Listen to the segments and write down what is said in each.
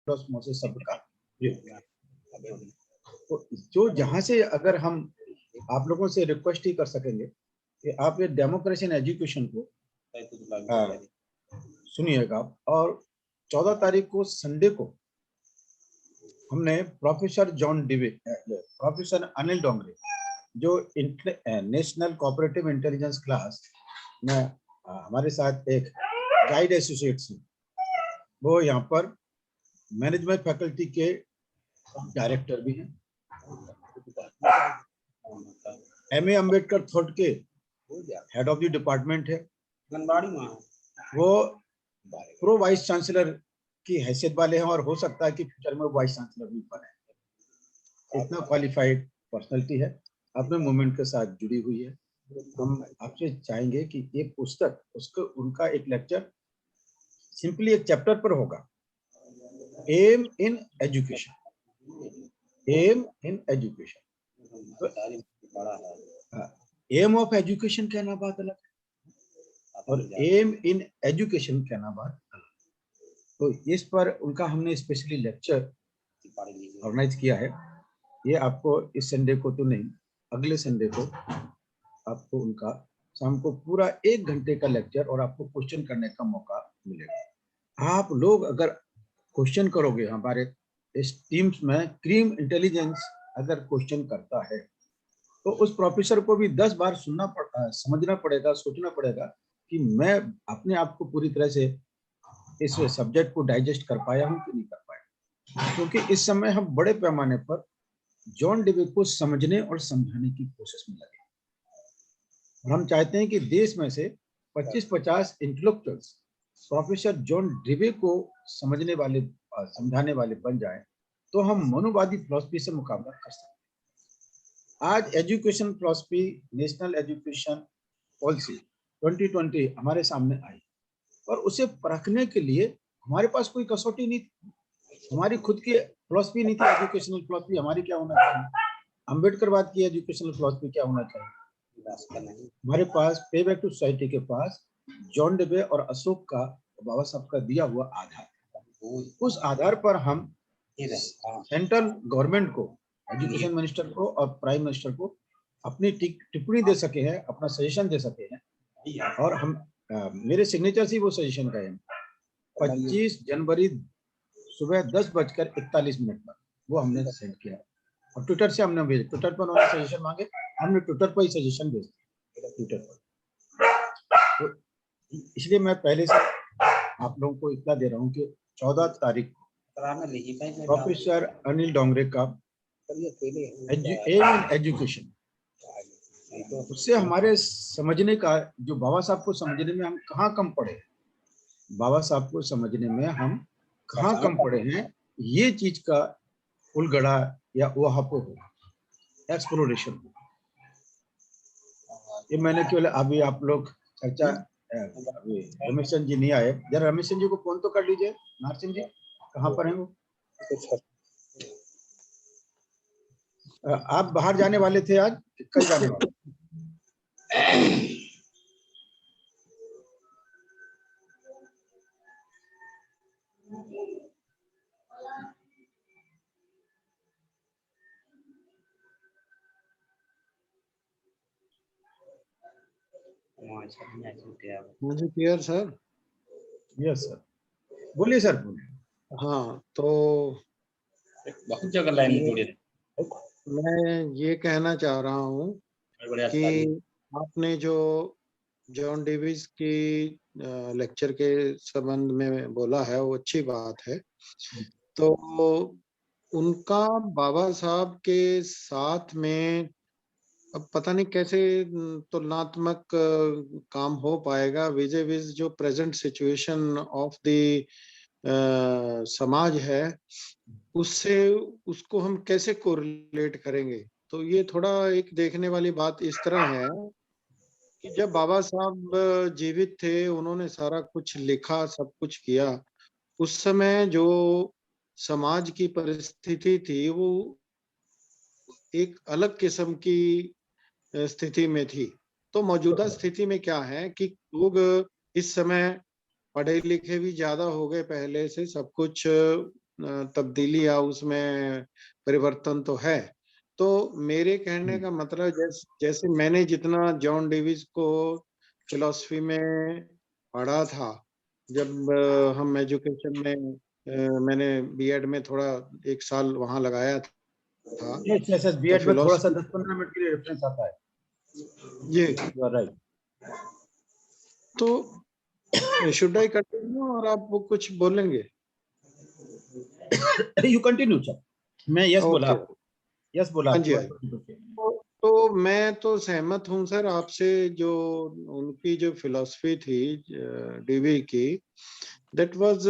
Osmosis शब्द का तो जो जहां से अगर हम आप लोगों से रिक्वेस्ट ही कर सकेंगे कि आप ये डेमोक्रेसी इन एजुकेशन को सुनिएगा। और 14 तारीख को संडे को हमने professor John Dewey, professor Anil Dongre जो नेशनल कोऑपरेटिव इंटेलिजेंस क्लास में हमारे साथ एक गाइड एसोसिएट्स हैं, वो यहाँ पर मैनेजमेंट फैकल्टी के डायरेक्टर भी हैं, एम ए अम्बेडकर थॉट के हेड ऑफ द डिपार्टमेंट है, वो प्रो वाइस चांसलर की हैसियत वाले हैं और हो सकता है कि फ्यूचर में वाइस चांसलर भी बने। इतना क्वालिफाइड पर्सनैलिटी है, अपने मूवमेंट के साथ जुड़ी हुई है। हम आपसे चाहेंगे कि एक पुस्तक उसको उनका एक लेक्चर सिंपली एक चैप्टर पर होगा, M in education, M in education. M of education कहना बात अलग है और एम इन एजुकेशन कहना बात अलग। तो इस पर उनका हमने स्पेशली लेक्चर ऑर्गेनाइज किया है। ये आपको इस संडे को तो नहीं, अगले संडे को आपको उनका शाम को पूरा 1 घंटे का लेक्चर और आपको क्वेश्चन करने का मौका मिलेगा। आप लोग अगर क्वेश्चन करोगे, हमारे इस टीम्स में क्रीम इंटेलिजेंस अगर क्वेश्चन करता है तो उस प्रोफेसर को भी 10 बार समझना पड़ेगा, सोचना पड़ेगा कि मैं अपने आप को पूरी तरह से इस सब्जेक्ट को डाइजेस्ट कर पाया हूं कि नहीं कर पाया। क्योंकि इस समय हम बड़े पैमाने पर जॉन डिवे को समझने और समझाने की कोशिश में लगे और हम चाहते हैं कि देश में से 25-50 इंटेलेक्चुअल्स प्रोफेसर जॉन डिवे को समझने वाले, समझाने वाले बन जाएं, तो हम मनुवादी फिलॉसफी से मुकाबला कर सकते हैं। आज education philosophy, national education policy 2020 हमारे सामने आई और उसे परखने के लिए हमारे पास कोई कसौटी नहीं थी, हमारी खुद की फिलॉसफी नहीं थी। एजुकेशनल फिलॉसफी हमारी क्या होना चाहिए, अम्बेडकरवाद की एजुकेशनल फिलॉसफी क्या होना चाहिए। हमारे पास पे बैक टू सोसाइटी के पास जॉन डिवे और अशोक का, बाबा साहब का दिया हुआ आधार, उस आधार पर हम सेंट्रल गवर्नमेंट को, एजुकेशन मिनिस्टर को और प्राइम मिनिस्टर को अपनी टिप्पणी दे सके हैं, अपना सजेशन दे सके हैं। और हम मेरे सिग्नेचर से वो सजेशन का है 25 जनवरी सुबह 10:41 पर वो हमने सेंड किया और ट्विटर से हमने भेजा। ट्विटर पर उन्होंने सजेशन मांगे, हमने ट्विटर पर ही सजेशन भेज दिया, ट्विटर पर। तो इसलिए मैं पहले से आप लोगों को इतना दे रहा हूँ कि 14 तारीख को प्रोफेसर अनिल डोंगरे का एम इन एजुकेशन, उससे हमारे समझने का, जो बाबा साहब को समझने में हम कहाँ कम पड़े, बाबा साहब को समझने में हम कहाँ कम पड़े हैं, ये चीज का उलगड़ा या वहापो हो, एक्सप्लोरेशन हो। ये मैंने केवल अभी आप लोग चर्चा, अभी रमेश चंद जी नहीं आए, जरा रमेश चंद जी को फोन तो कर लीजिए। नारसिंह जी कहाँ पर हैं वो? आप बाहर जाने वाले थे आज, कल जाने वाले? मुझे क्लियर सर? यस सर, बोलिए सर, बोलिए। हाँ, तो बहुत जगह लाइन में जुड़े थे। मैं ये कहना चाह रहा हूँ कि आपने जो जॉन डेविस की लेक्चर के संबंध में बोला है वो अच्छी बात है। तो उनका बाबा साहब के साथ में अब पता नहीं कैसे तुलनात्मक काम हो पाएगा विजय विज जो प्रेजेंट सिचुएशन ऑफ द समाज है, उससे उसको हम कैसे कोरिलेट करेंगे। तो ये थोड़ा एक देखने वाली बात इस तरह है कि जब बाबा साहब जीवित थे, उन्होंने सारा कुछ लिखा, सब कुछ किया, उस समय जो समाज की परिस्थिति थी वो एक अलग किस्म की स्थिति में थी। तो मौजूदा स्थिति में क्या है कि लोग इस समय पढ़े लिखे भी ज्यादा हो गए पहले से, सब कुछ तब्दीली या उसमें परिवर्तन तो है। तो मेरे कहने का मतलब जैसे मैंने जितना जॉन डेविस को फिलॉसफी में पढ़ा था, जब हम एजुकेशन में मैंने बीएड में थोड़ा 1 साल वहां लगाया था, यस यस, तो बीएड में थोड़ा सा फिलॉसफी 10-15 मिनट के लिए रेफरेंस आता है। जी, यू आर राइट। तो शुड आई कंटिन्यू और आप वो कुछ बोलेंगे? You continue sir. मैं यस बोला ओके। आपको, यस बोला हाँ आपको जी, हाँ जी। तो मैं तो सहमत हूँ सर आपसे, जो उनकी जो फिलॉसफी थी डीवी की, दैट वाज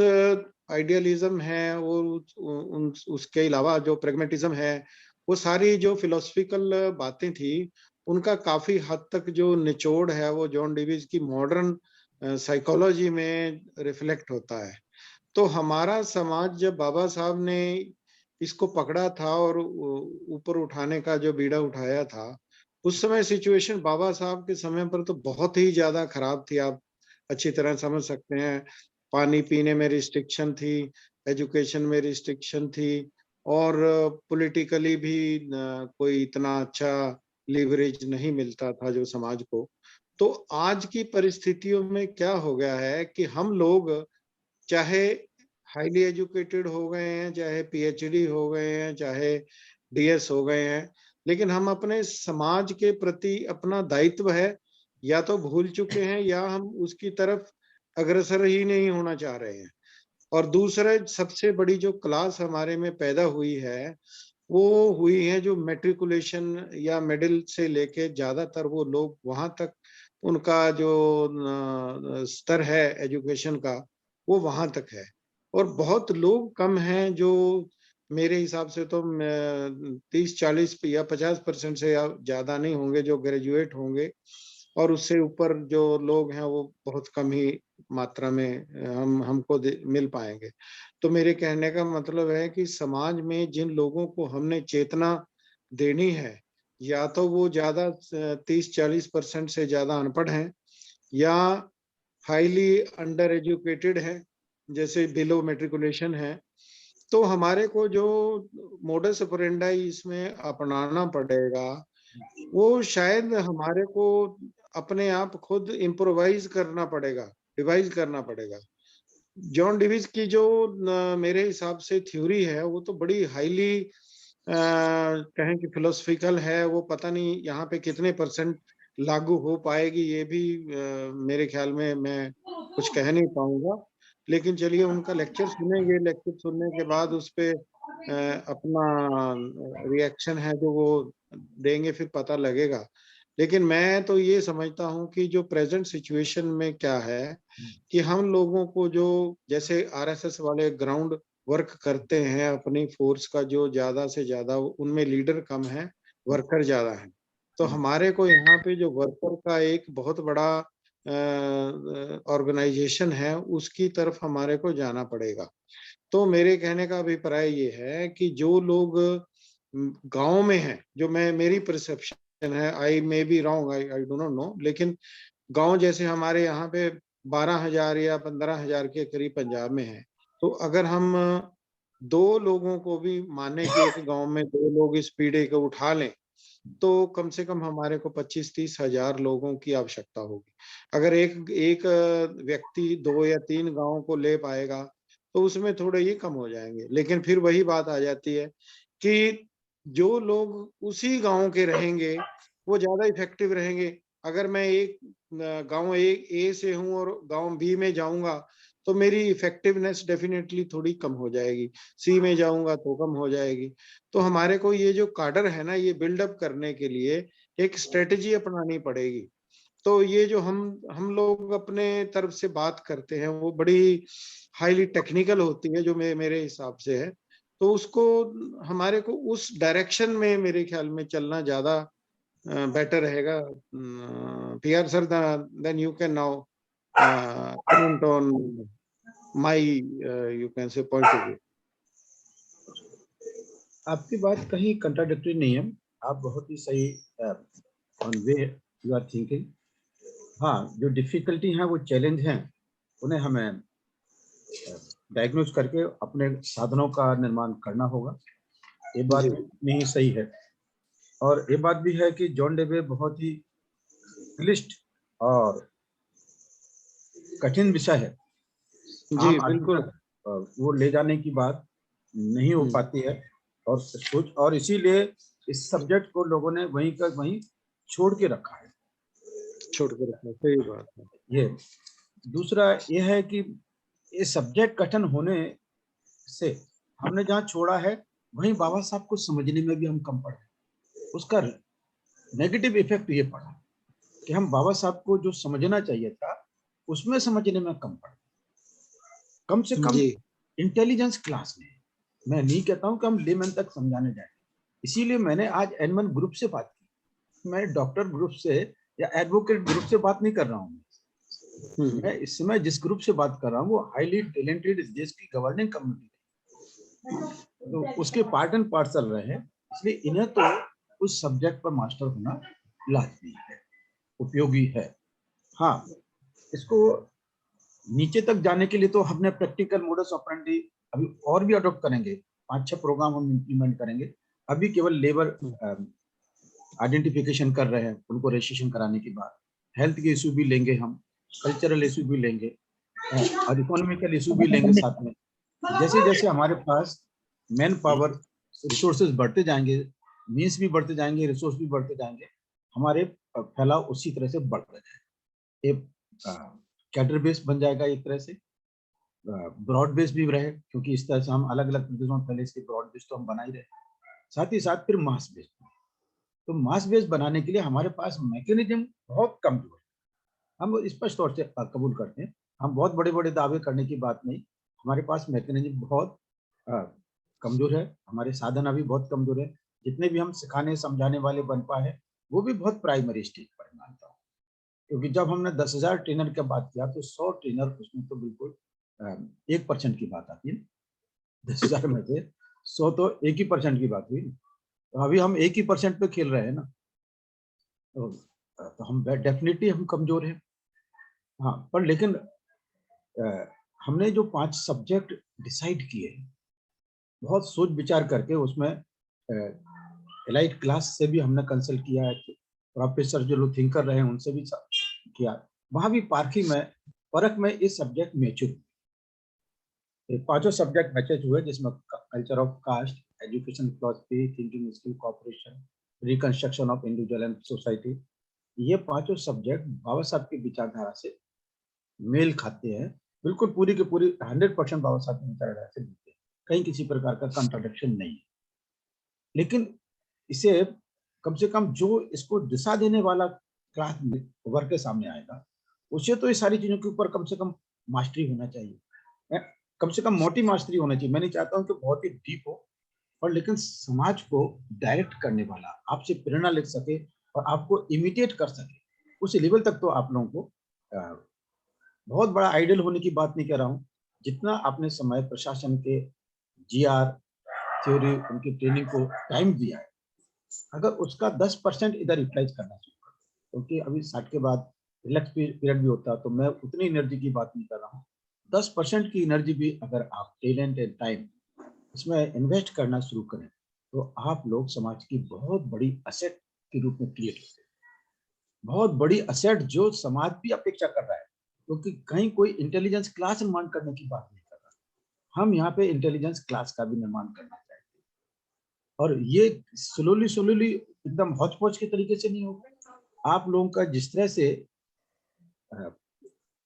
आइडियलिज्म है, और उसके अलावा जो प्रेगमेटिज्म है, वो सारी जो फिलोसफिकल बातें थी, उनका काफी हद तक जो निचोड़ है वो जॉन डेविस की मॉडर्न साइकोलॉजी में रिफ्लेक्ट होता है। तो हमारा समाज जब बाबा साहब ने इसको पकड़ा था और ऊपर उठाने का जो बीड़ा उठाया था, उस समय सिचुएशन बाबा साहब के समय पर तो बहुत ही ज्यादा खराब थी, आप अच्छी तरह समझ सकते हैं। पानी पीने में रिस्ट्रिक्शन थी, एजुकेशन में रिस्ट्रिक्शन थी, और पॉलिटिकली भी कोई इतना अच्छा लीवरेज नहीं मिलता था जो समाज को। तो आज की परिस्थितियों में क्या हो गया है कि हम लोग चाहे हाईली एजुकेटेड हो गए हैं, चाहे पीएचडी हो गए हैं, चाहे डीएस हो गए हैं, लेकिन हम अपने समाज के प्रति अपना दायित्व है या तो भूल चुके हैं, या हम उसकी तरफ अग्रसर ही नहीं होना चाह रहे हैं। और दूसरे सबसे बड़ी जो क्लास हमारे में पैदा हुई है, वो हुई है जो मैट्रिकुलेशन या मिडिल से लेके ज्यादातर वो लोग वहां तक उनका जो स्तर है एजुकेशन का, वो वहां तक है। और बहुत लोग कम हैं जो, मेरे हिसाब से तो 30-40 या 50% से ज्यादा नहीं होंगे जो ग्रेजुएट होंगे, और उससे ऊपर जो लोग हैं वो बहुत कम ही मात्रा में हमको मिल पाएंगे। तो मेरे कहने का मतलब है कि समाज में जिन लोगों को हमने चेतना देनी है, या तो वो ज्यादा 30-40% से ज्यादा अनपढ़ हैं, या हाईली अंडर एजुकेटेड है, जैसे बिलो मेट्रिकुलेशन है। तो हमारे को जो मोडस ऑपरेंडाई इसमें अपनाना पड़ेगा, वो शायद हमारे को अपने आप खुद इम्प्रोवाइज करना पड़ेगा, डिवाइस करना पड़ेगा। जॉन डिविस की जो मेरे हिसाब से थ्योरी है, वो तो बड़ी हाईली कहें कि फिलोसफिकल है। वो पता नहीं यहाँ पे कितने परसेंट लागू हो पाएगी, ये भी मेरे ख्याल में मैं कुछ कह नहीं पाऊंगा। लेकिन चलिए उनका लेक्चर सुनेंगे, लेक्चर सुनने के बाद उस पे अपना रिएक्शन है जो वो देंगे, फिर पता लगेगा। लेकिन मैं तो ये समझता हूँ कि जो प्रेजेंट सिचुएशन में क्या है कि हम लोगों को जो, जैसे आरएसएस वाले ग्राउंड वर्क करते हैं अपनी फोर्स का, जो ज्यादा से ज्यादा, उनमें लीडर कम है, वर्कर ज्यादा है। तो हमारे को यहाँ पे जो वर्कर का एक बहुत बड़ा ऑर्गेनाइजेशन है, उसकी तरफ हमारे को जाना पड़ेगा। तो मेरे कहने का अभिप्राय ये है कि जो लोग गांव में हैं, जो मेरी परसेप्शन है, I may be wrong, I do not know, लेकिन गांव जैसे हमारे यहाँ पे 12,000 या 15,000 के करीब पंजाब में है। तो अगर हम 2 लोगों को भी माने कि एक गांव में 2 लोग इस पीढ़े को उठा लें, तो कम से कम हमारे को 25-30 हजार लोगों की आवश्यकता होगी। अगर एक एक व्यक्ति 2 या 3 गांव को ले पाएगा, तो उसमें थोड़े ये कम हो जाएंगे। लेकिन फिर वही बात आ जाती है कि जो लोग उसी गांव के रहेंगे, वो ज्यादा इफेक्टिव रहेंगे। अगर मैं एक गांव ए से हूं और गांव बी में जाऊंगा, तो मेरी इफेक्टिवनेस डेफिनेटली थोड़ी कम हो जाएगी। सी में जाऊंगा तो कम हो जाएगी। तो हमारे को ये जो काडर है ना, ये बिल्डअप करने के लिए एक स्ट्रेटेजी अपनानी पड़ेगी। तो ये जो हम लोग अपने तरफ से बात करते हैं, वो बड़ी हाईली टेक्निकल होती है जो मेरे हिसाब से है। तो उसको हमारे को उस डायरेक्शन में मेरे ख्याल में चलना ज्यादा बेटर रहेगा। PR sir, then you can now comment on my you can say point of view. आपकी बात कहीं कंट्राडिक्टरी नहीं है, आप बहुत ही सही on way you are thinking. हाँ, जो डिफिकल्टी है, वो चैलेंज हैं, उन्हें हमें डायग्नोज करके अपने साधनों का निर्माण करना होगा। ये बात जी। नहीं सही है। और ये बात भी है कि जॉन डेवे बहुत ही क्लिष्ट और कठिन विषय है। जी, आम आदमी बिल्कुल। तक वो ले जाने की बात नहीं हो पाती है, और सोच, और इसीलिए इस सब्जेक्ट को लोगों ने वहीं का वहीं छोड़ के रखा है। छोड़ के रखना, सही बात है। ये दूसरा ये है कि ये सब्जेक्ट कठिन होने से हमने जहाँ छोड़ा है वहीं बाबा साहब को समझने में भी हम कम पड़े। उसका नेगेटिव इफेक्ट ये पड़ा कि हम बाबा साहब को जो समझना चाहिए था उसमें समझने में कम से कम जी। इंटेलिजेंस क्लास में। मैं नहीं कहता हूं कि हम लेमन तक समझाने जाए, इसीलिए मैंने आज एनमन ग्रुप से बात की। मैं डॉक्टर ग्रुप से या एडवोकेट ग्रुप से बात नहीं कर रहा हूँ। मैं इस समय जिस ग्रुप से बात कर रहा हूँ वो हाईली टैलेंटेड इस देश की गवर्निंग कम्युनिटी, तो उसके पार्ट एंड पार्सल रहे हैं, इसलिए इन्हें तो उस सब्जेक्ट पर मास्टर होना लाजमी है, उपयोगी है। हाँ, इसको नीचे तक जाने के लिए तो हमने प्रैक्टिकल मोडस ऑपरेंडी अभी और भी अडॉप्ट करेंगे। 5-6 प्रोग्राम हम इम्प्लीमेंट करेंगे। अभी केवल लेबर आइडेंटिफिकेशन कर रहे हैं, उनको रजिस्ट्रेशन कराने के बाद हेल्थ के इशू भी लेंगे, हम कल्चरल इशू भी लेंगे और इकोनॉमिकल इशू भी लेंगे साथ में। जैसे जैसे हमारे पास मैन पावर रिसोर्सेज बढ़ते जाएंगे, मीन्स भी बढ़ते जाएंगे, रिसोर्स भी बढ़ते जाएंगे, हमारे फैलाव उसी तरह से बढ़ता जाएगा। एक कैडर बेस बन जाएगा, एक तरह से ब्रॉड बेस भी रहे, क्योंकि इस तरह से हम अलग अलग प्रदेशों में पहले इसके ब्रॉड बेस तो हम बना ही रहे, साथ ही साथ फिर मास बेस। तो मास बेस बनाने के लिए हमारे पास मैकेनिज्म बहुत कमजोर है। हम स्पष्ट तौर से कबूल करते हैं, हम बहुत बड़े बड़े दावे करने की बात नहीं, हमारे पास मैकेनिज्म बहुत कमजोर है, हमारे साधन अभी बहुत कमजोर है। जितने भी हम सिखाने समझाने वाले बन पाए हैं वो भी बहुत प्राइमरी स्टेज पर मानता हूँ, क्योंकि जब हमने 10,000 ट्रेनर की बात किया तो 100 ट्रेनर उसमें तो बिल्कुल 1% की बात आती है। 10,000 में से 100 तो 1% की बात हुई। तो अभी हम 1% पे खेल रहे हैं ना, तो हम डेफिनेटली हम कमजोर हैं। हाँ, पर लेकिन हमने जो 5 सब्जेक्ट डिसाइड किए हैं बहुत सोच विचार करके, उसमें एलाइट क्लास से भी हमने कंसल्ट किया है, प्रोफेसर जो लोग थिंकर रहे हैं उनसे भी किया, वहां भी पारखी में परख में इस सब्जेक्ट मैच्योर, 5 सब्जेक्ट मैचेज हुए, जिसमें culture of caste, education philosophy, thinking skill, cooperation, reconstruction of individual and society. ये 5 सब्जेक्ट बाबा साहब की विचारधारा से मेल खाते हैं, बिल्कुल पूरी की पूरी 100% बाबा साहब की विचारधारा से मिलते हैं, कहीं किसी प्रकार का कंट्राडिक्शन नहीं है। लेकिन इसे कम से कम जो इसको दिशा देने वाला क्लास उभर के सामने आएगा, उसे तो ये सारी चीजों के ऊपर कम से कम मास्टरी होना चाहिए, कम से कम मोटी मास्टरी होना चाहिए। मैं नहीं चाहता हूं कि बहुत ही डीप हो, पर लेकिन समाज को डायरेक्ट करने वाला, आपसे प्रेरणा ले सके और आपको इमिटेट कर सके, उस लेवल तक तो आप लोगों को बहुत बड़ा आइडियल होने की बात नहीं कर रहा हूँ। जितना आपने समय प्रशासन के जीआर थ्योरी उनकी ट्रेनिंग को टाइम दिया है, अगर उसका 10% इधर यूटिलाइज करना चाहिए, क्योंकि अभी 60 के बाद रिलैक्स पीरियड भी होता है, तो मैं उतनी एनर्जी की बात नहीं कर रहा हूँ। 10% की एनर्जी भी अगर आप टैलेंट एंड टाइम इसमें इन्वेस्ट करना शुरू करें तो आप लोग समाज की बहुत बड़ी असेट के रूप में क्रिएट होते हैं, बहुत बड़ी असेट जो समाज भी अपेक्षा कर रहा है, क्योंकि कहीं कोई इंटेलिजेंस क्लास निर्माण करने की बात नहीं कर रहा, हम यहाँ पे इंटेलिजेंस क्लास का भी निर्माण करना चाहते हैं। और ये स्लोली स्लोली एकदम हौच पौच के तरीके से नहीं होगा। आप लोगों का जिस तरह से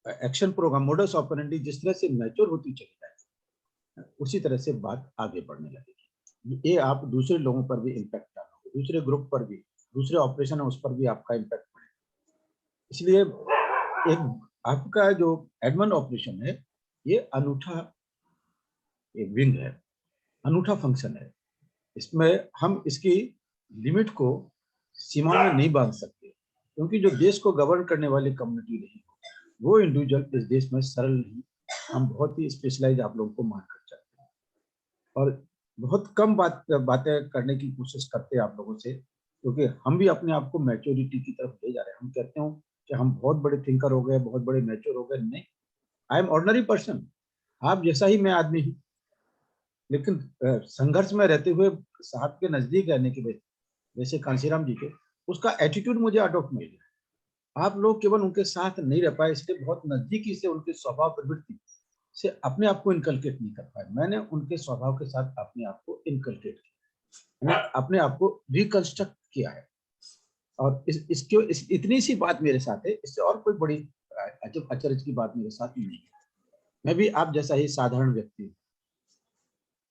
एक्शन प्रोग्राम मोडस ऑपरेंडी जिस तरह से मैच्योर होती चली जाए, उसी तरह से बात आगे बढ़ने लगेगी। ये आप दूसरे लोगों पर भी इम्पैक्ट डालोगे, दूसरे ग्रुप पर भी, दूसरे ऑपरेशन है उस पर भी आपका इम्पैक्ट पड़ेगा। इसलिए एक आपका जो एडमन ऑपरेशन है ये अनूठा एक विंग है, अनूठा फंक्शन है। इसमें हम इसकी लिमिट को सीमा में नहीं बांध सकते, क्योंकि जो देश को गवर्न करने वाली कम्युनिटी रही वो इंडिविजुअल इस देश में सरल नहीं, हम बहुत ही स्पेशलाइज आप लोगों को मान कर चलते हैं और बहुत कम बातें करने की कोशिश करते हैं आप लोगों से, क्योंकि हम भी अपने आप को मैच्योरिटी की तरफ ले जा रहे हैं। हम कहते हो कि हम बहुत बड़े थिंकर हो गए, बहुत बड़े मैच्योर हो गए, नहीं, आई एम ऑर्डिनरी पर्सन। आप जैसा ही मैं आदमी हूँ, लेकिन संघर्ष में रहते हुए साहब के नजदीक रहने की वजह, जैसे कांशीराम जी के, उसका एटीट्यूड मुझे अडॉप्ट मिल गया। आप लोग केवल उनके साथ नहीं रह पाए, इसलिए बहुत नजदीकी से उनके स्वभाव प्रवृत्ति से अपने आप को इनकलकेट नहीं कर पाए। मैंने उनके स्वभाव के साथ अपने आप को इनकलकेट किया, मैंने अपने आप को रिकंस्ट्रक्ट किया है। और इतनी सी बात मेरे साथ है, इससे और कोई बड़ी अजब अचरज की बात मेरे साथ नहीं है। मैं भी आप जैसा ही साधारण व्यक्ति हूँ,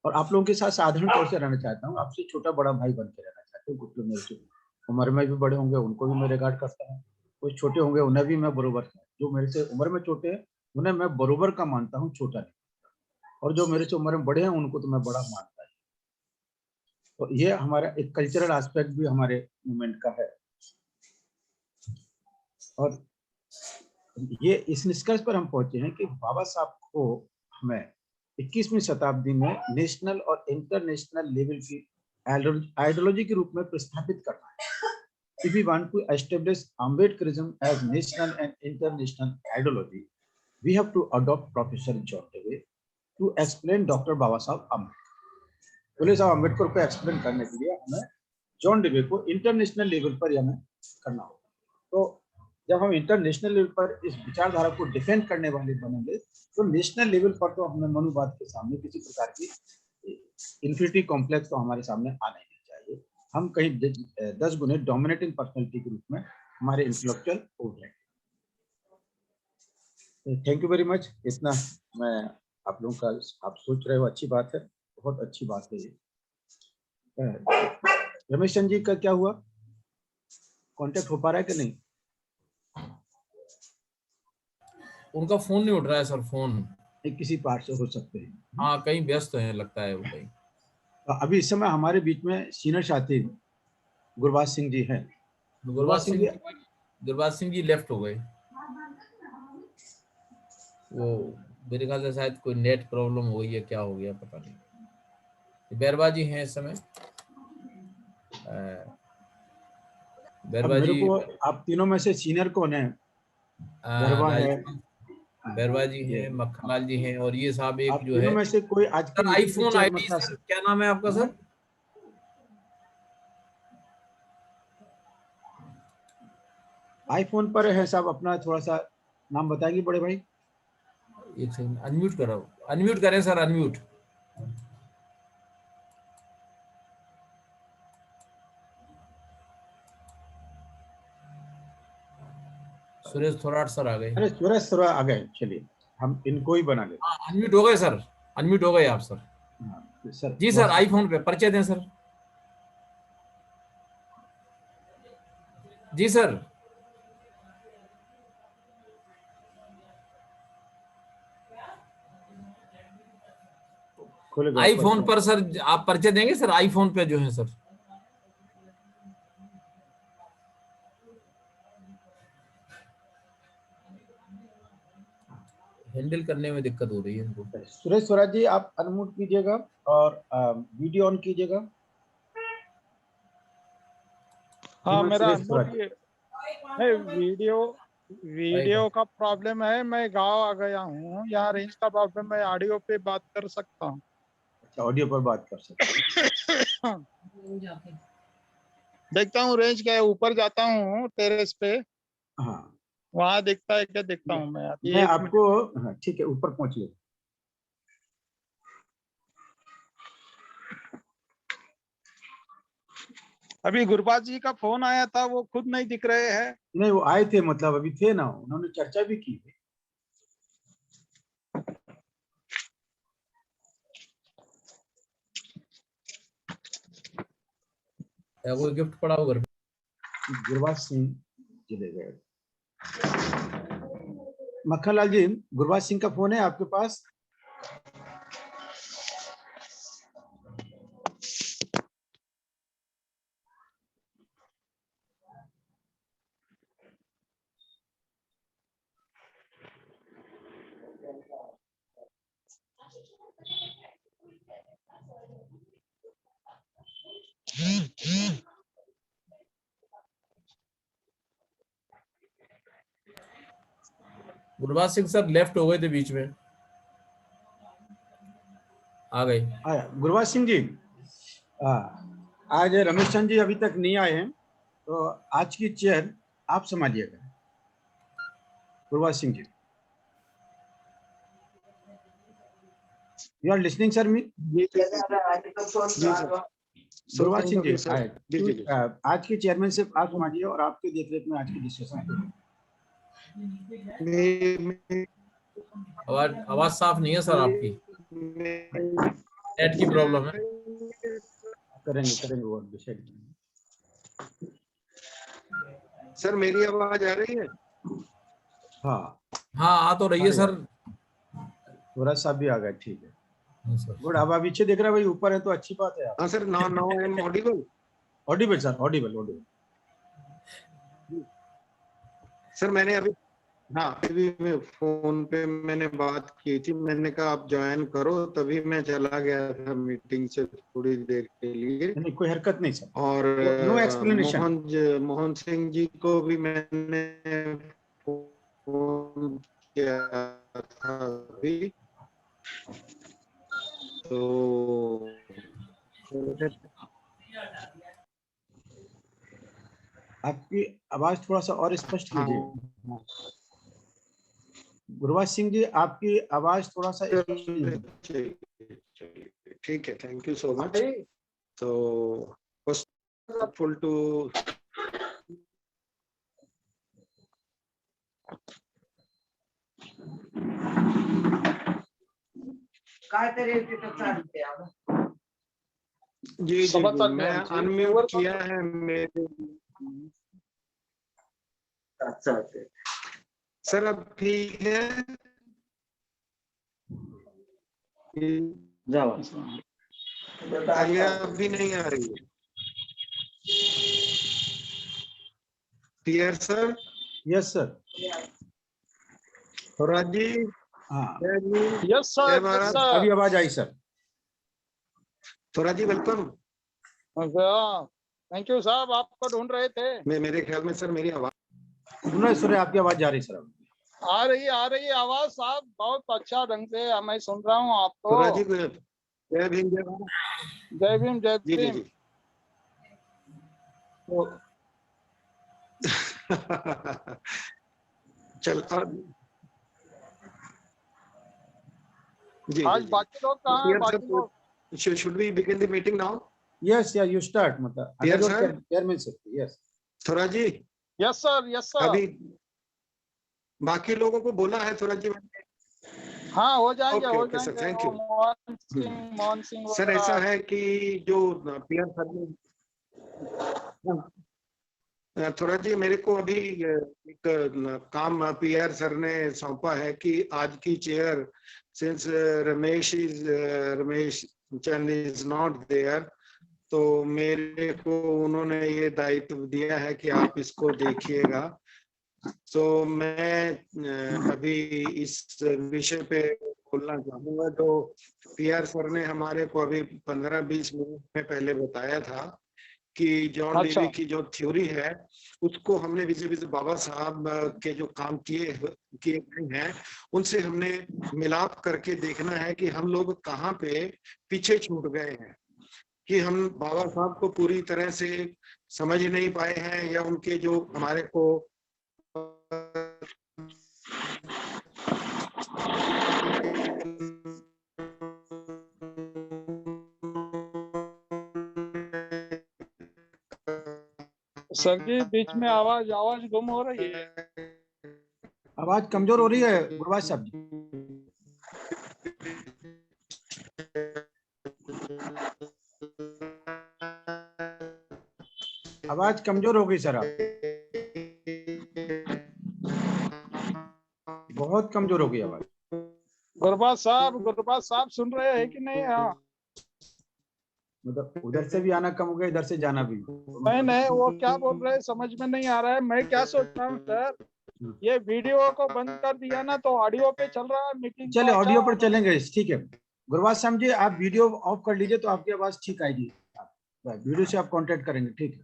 और आप लोगों के साथ साधारण तौर से रहना चाहता हूँ। आपसे छोटा बड़ा भाई बन के रहना चाहता हूँ। कुछ लोग मेरे से उम्र में भी बड़े होंगे, उनको भी मैं रिगार्ड करता हूँ। कुछ छोटे होंगे, उन्हें भी मैं बरोबर, जो मेरे से उम्र में छोटे हैं उन्हें मैं बरोबर का मानता हूँ, छोटा नहीं। और जो मेरे से उम्र में बड़े हैं उनको तो मैं बड़ा मानता हूँ। तो ये हमारा एक कल्चरल एस्पेक्ट भी हमारे मूवमेंट का है। और ये इस निष्कर्ष पर हम पहुंचे हैं कि बाबा साहब को हमें 21वीं शताब्दी में नेशनल और इंटरनेशनल लेवल की आइडियोलॉजी के रूप में प्रस्थापित करना है। If we want to establish Ambedkarism as national and international ideology, we have to adopt Professor John Dewey to explain Dr. Baba Saheb Ambedkar. बोले साहब अम्बेडकर को एक्सप्लेन करने के लिए हमें जॉन डिवे को इंटरनेशनल लेवल पर हमें करना होगा। तो जब हम इंटरनेशनल लेवल पर इस विचारधारा को डिफेंड करने वाले बनेंगे, तो नेशनल लेवल पर तो हमें मनुवाद के सामने किसी प्रकार की इन्फिनिटी कॉम्प्लेक्स तो हमारे सामने आ नहीं चाहिए। हम कहीं 10 गुने डोमिनेटिंग पर्सनैलिटी के रूप में हमारे इंटेलेक्चुअल हो जाएंगे। Thank you very much. इतना मैं आप लोगों का, आप सोच रहे हो अच्छी बात है, बहुत अच्छी बात है ये। रमेश चंद जी का क्या हुआ, कांटेक्ट हो पा रहा है कि नहीं? उनका फोन नहीं उठ रहा है सर, फोन किसी पार्ट से हो सकते हैं। हाँ, कहीं व्यस्त है लगता है वो कहीं। अभी इस समय हमारे बीच में सीनियर साथी गुरबाज सिंह जी हैं। गुरबाज सिंह जी लेफ्ट हो गए। वो मेरे ख्याल से शायद कोई नेट प्रॉब्लम हो गई है, क्या हो गया पता नहीं। बैरवा जी हैं इस समय। बैरवा मेरे जी, को आप तीनों में से सीनियर कौन है? बैरवा है, बैरवा जी हैं, मक्खनलाल जी हैं, और ये साहब एक आप जो तीनों है में से कोई आज की सर मीटिंग के आईफोन चेयर आईडी। मतलब सर क्या नाम है आपका सर? आईफोन पर है साहब, अपना थोड़ा सा नाम बताएंगे बड़े भाई? एक सेकंड, अनम्यूट करो, अनम्यूट करें sir, unmute. Suresh Thorat sir आ गए। अरे सुरेश सर आ गए, चलिए हम इनको ही बना लेते हाँ, अनम्यूट हो गए सर, अनम्यूट हो गए आप सर। हैं। सर जी सर, आईफोन पे परिचय दें सर। जी सर। खुलेगा आईफोन पर सर आप परिचय देंगे सर, आईफोन पे जो है सर। हैंडल करने में दिक्कत हो रही है इनको। सुरेश स्वराज जी आप अनम्यूट कीजिएगा और वीडियो ऑन कीजिएगा। हाँ, मेरा सुरेश अनम्यूट स्वराज। ये नहीं, वीडियो का प्रॉब्लम है। मैं गांव आ गया हूँ, यहाँ रेंज का प्रॉब्लम है। ऑडियो पे बात कर सकता हूँ? अच्छा, ऑडियो पर बात कर सकते हैं। देखता हूँ रेंज क्या है। ऊपर जाता हूँ टेरेस पे, हाँ, वहां दिखता है क्या, देखता हूँ मैं अभी। मैं 1 मिनट। आपको, हाँ ठीक है, ऊपर पहुंचिए। अभी गुरबाज जी का फोन आया था, वो खुद नहीं दिख रहे हैं। नहीं, वो आए थे, मतलब अभी थे ना, उन्होंने चर्चा भी की थी। कोई गिफ्ट पड़ा हो घर पे? गुरबाज सिंह चले गए। मक्खनलाल जी, गुरबाज सिंह का फोन है आपके पास? गुरबाज सिंह सर लेफ्ट हो गए थे बीच में। आ गई। आया गुरबाज सिंह जी, आज रमेश चंद जी अभी तक नहीं आए हैं, तो आज की चेयर आप संभालिएगा। Gurbaz Singh ji, you are listening sir मी? गुरबाज सिंह जी, आज की चेयरमैन सिर्फ आप संभालिए और आपके देखरेख में आज की डिस्कशन। आवाज साफ नहीं है सर आपकी, नेट की प्रॉब्लम है। करेंगे वो डिसाइड। सर मेरी आवाज आ रही है? हाँ आ तो रही है सर। गुरबाज साहब भी आ गए, ठीक है, सर गुड। अब आप पीछे देख रहे हैं भाई, ऊपर है तो अच्छी बात है। हाँ sir, now I am audible. Audible sir, Audible. Sir मैंने अभी मैं फोन पे मैंने बात की थी, मैंने कहा आप ज्वाइन करो, तभी मैं चला गया था मीटिंग से थोड़ी देर के लिए। नहीं, कोई हरकत नहीं सर। और नो एक्सप्लेनेशन। मोहन सिंह जी को भी मैंने फोन किया था अभी, तो आपकी आवाज थोड़ा सा और स्पष्ट कीजिए। गुरबाज सिंह जी, आपकी आवाज थोड़ा सा स्पष्ट कीजिए। ठीक है, थैंक यू सो मच। तो फुल टू जी जी, मैं अनम्यूट किया है मेरे। अच्छा सर, अब ठीक है? बताइए, अभी नहीं आ रही है clear sir? Yes sir. Swaraj ji, हाँ यस सर, अभी आवाज आई sir. Swaraj ji welcome. Thank you साहब, आपको ढूंढ रहे थे। मेरे ख्याल में सर मेरी आवाज सुन रहे, आपकी आवाज जा रही सर। आ रही है आवाज साहब, बहुत अच्छा ढंग से मैं सुन रहा हूँ आपको। स्वराज जी, जय भीम जय भारत। जय भीम जय जी जी भीम। जी। तो चल जी आज जी बाकी लोग कहाँ हैं? बाकी लोग should we begin the meeting now? Yes या यू स्टार्ट, मतलब Yes, sir. चेयरमैन से। Yes Swaraj ji, yes sir. अभी बाकी लोगों को बोला है स्वराज जी मैंने। हाँ हो जाएंगे, Okay, हो okay, sir, जाएंगे। thank वो you. मोहन सिंह सर ऐसा है कि जो पीआर सर ने थोड़ा जी मेरे को अभी एक काम पीआर सर ने सौंपा है कि आज की chair since Ramesh Chand is not there, तो मेरे को उन्होंने ये दायित्व दिया है कि आप इसको देखिएगा। तो मैं अभी इस विषय पे बोलना चाहूंगा। जो पीआर सर ने हमारे को अभी 15-20 मिनट में पहले बताया था कि जॉन डेवी की जो थ्योरी है उसको हमने विजय बाबा साहब के जो काम किए गए हैं उनसे हमने मिलाप करके देखना है कि हम लोग कहाँ पे पीछे छूट गए हैं, कि हम बाबा साहब को पूरी तरह से समझ नहीं पाए हैं, या उनके जो हमारे को सर जी बीच में आवाज गुम हो रही है। आवाज कमजोर हो रही है गुरबाज साहब जी। आवाज कमजोर हो गई सर, आप बहुत कमजोर हो गई आवाज। गुरबाज साहब सुन रहे हैं कि नहीं? हाँ मतलब उधर से भी आना कम हो गया, इधर से जाना भी। नहीं, वो क्या बोल रहे हैं समझ में नहीं आ रहा है। मैं क्या सोच रहा हूँ सर, ये वीडियो को बंद कर दिया ना तो ऑडियो पे चल रहा है मीटिंग। चले ऑडियो पर चलेंगे, ठीक है। गुरबाज साहब जी आप वीडियो ऑफ कर लीजिए तो आपकी आवाज ठीक आएगी। वीडियो से आप कांटेक्ट करेंगे, ठीक है।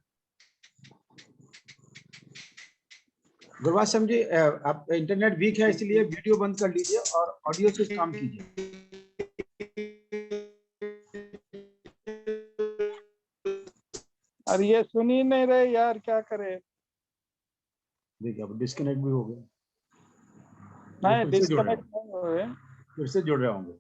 गुरबाज साहब जी, आप इंटरनेट वीक है इसलिए वीडियो बंद कर लीजिए और ऑडियो से काम कीजिए। और ये सुन ही नहीं रहे यार, क्या करे। देखिए अब डिस्कनेक्ट भी हो गया, नहीं, फिर से जुड़ रहे डिस्कनेक्ट होंगे, नहीं हुए। फिर से जुड़ रहे होंगे।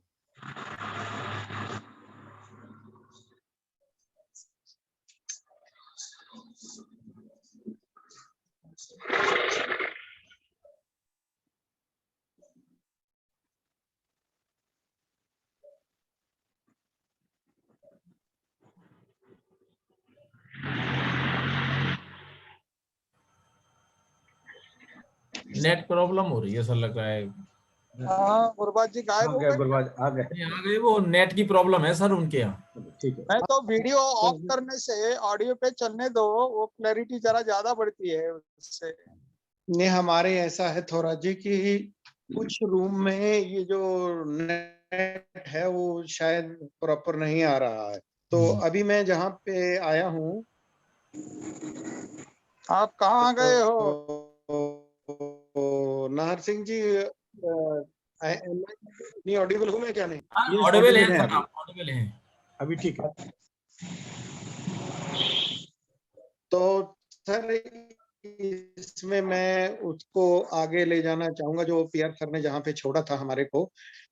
नेट प्रॉब्लम हो रही है सर, लग रहा है। हाँ, गुरबाज जी गायब आ हो गए गए। गुरबाज, आ गए। नहीं, आ गए, वो नेट की प्रॉब्लम है सर उनके यहाँ। ठीक है, नहीं तो वीडियो ऑफ करने से ऑडियो पे चलने दो, वो क्लैरिटी जरा ज्यादा बढ़ती है उससे। नहीं, हमारे ऐसा है थोड़ा जी कि कुछ रूम में ये जो नेट है वो शायद प्रॉपर नहीं आ रहा है। तो अभी मैं जहाँ पे आया हूँ, आप कहाँ गए हो? तो नाहर सिंह जी, नहीं ऑडिबल हूँ मैं क्या? नहीं, ये ऑडिबल है audible है सर, अभी, आप ऑडिबल हैं। अभी ठीक है। तो सर इसमें मैं उसको आगे ले जाना चाहूंगा जो पीआर सर ने जहाँ पे छोड़ा था हमारे को,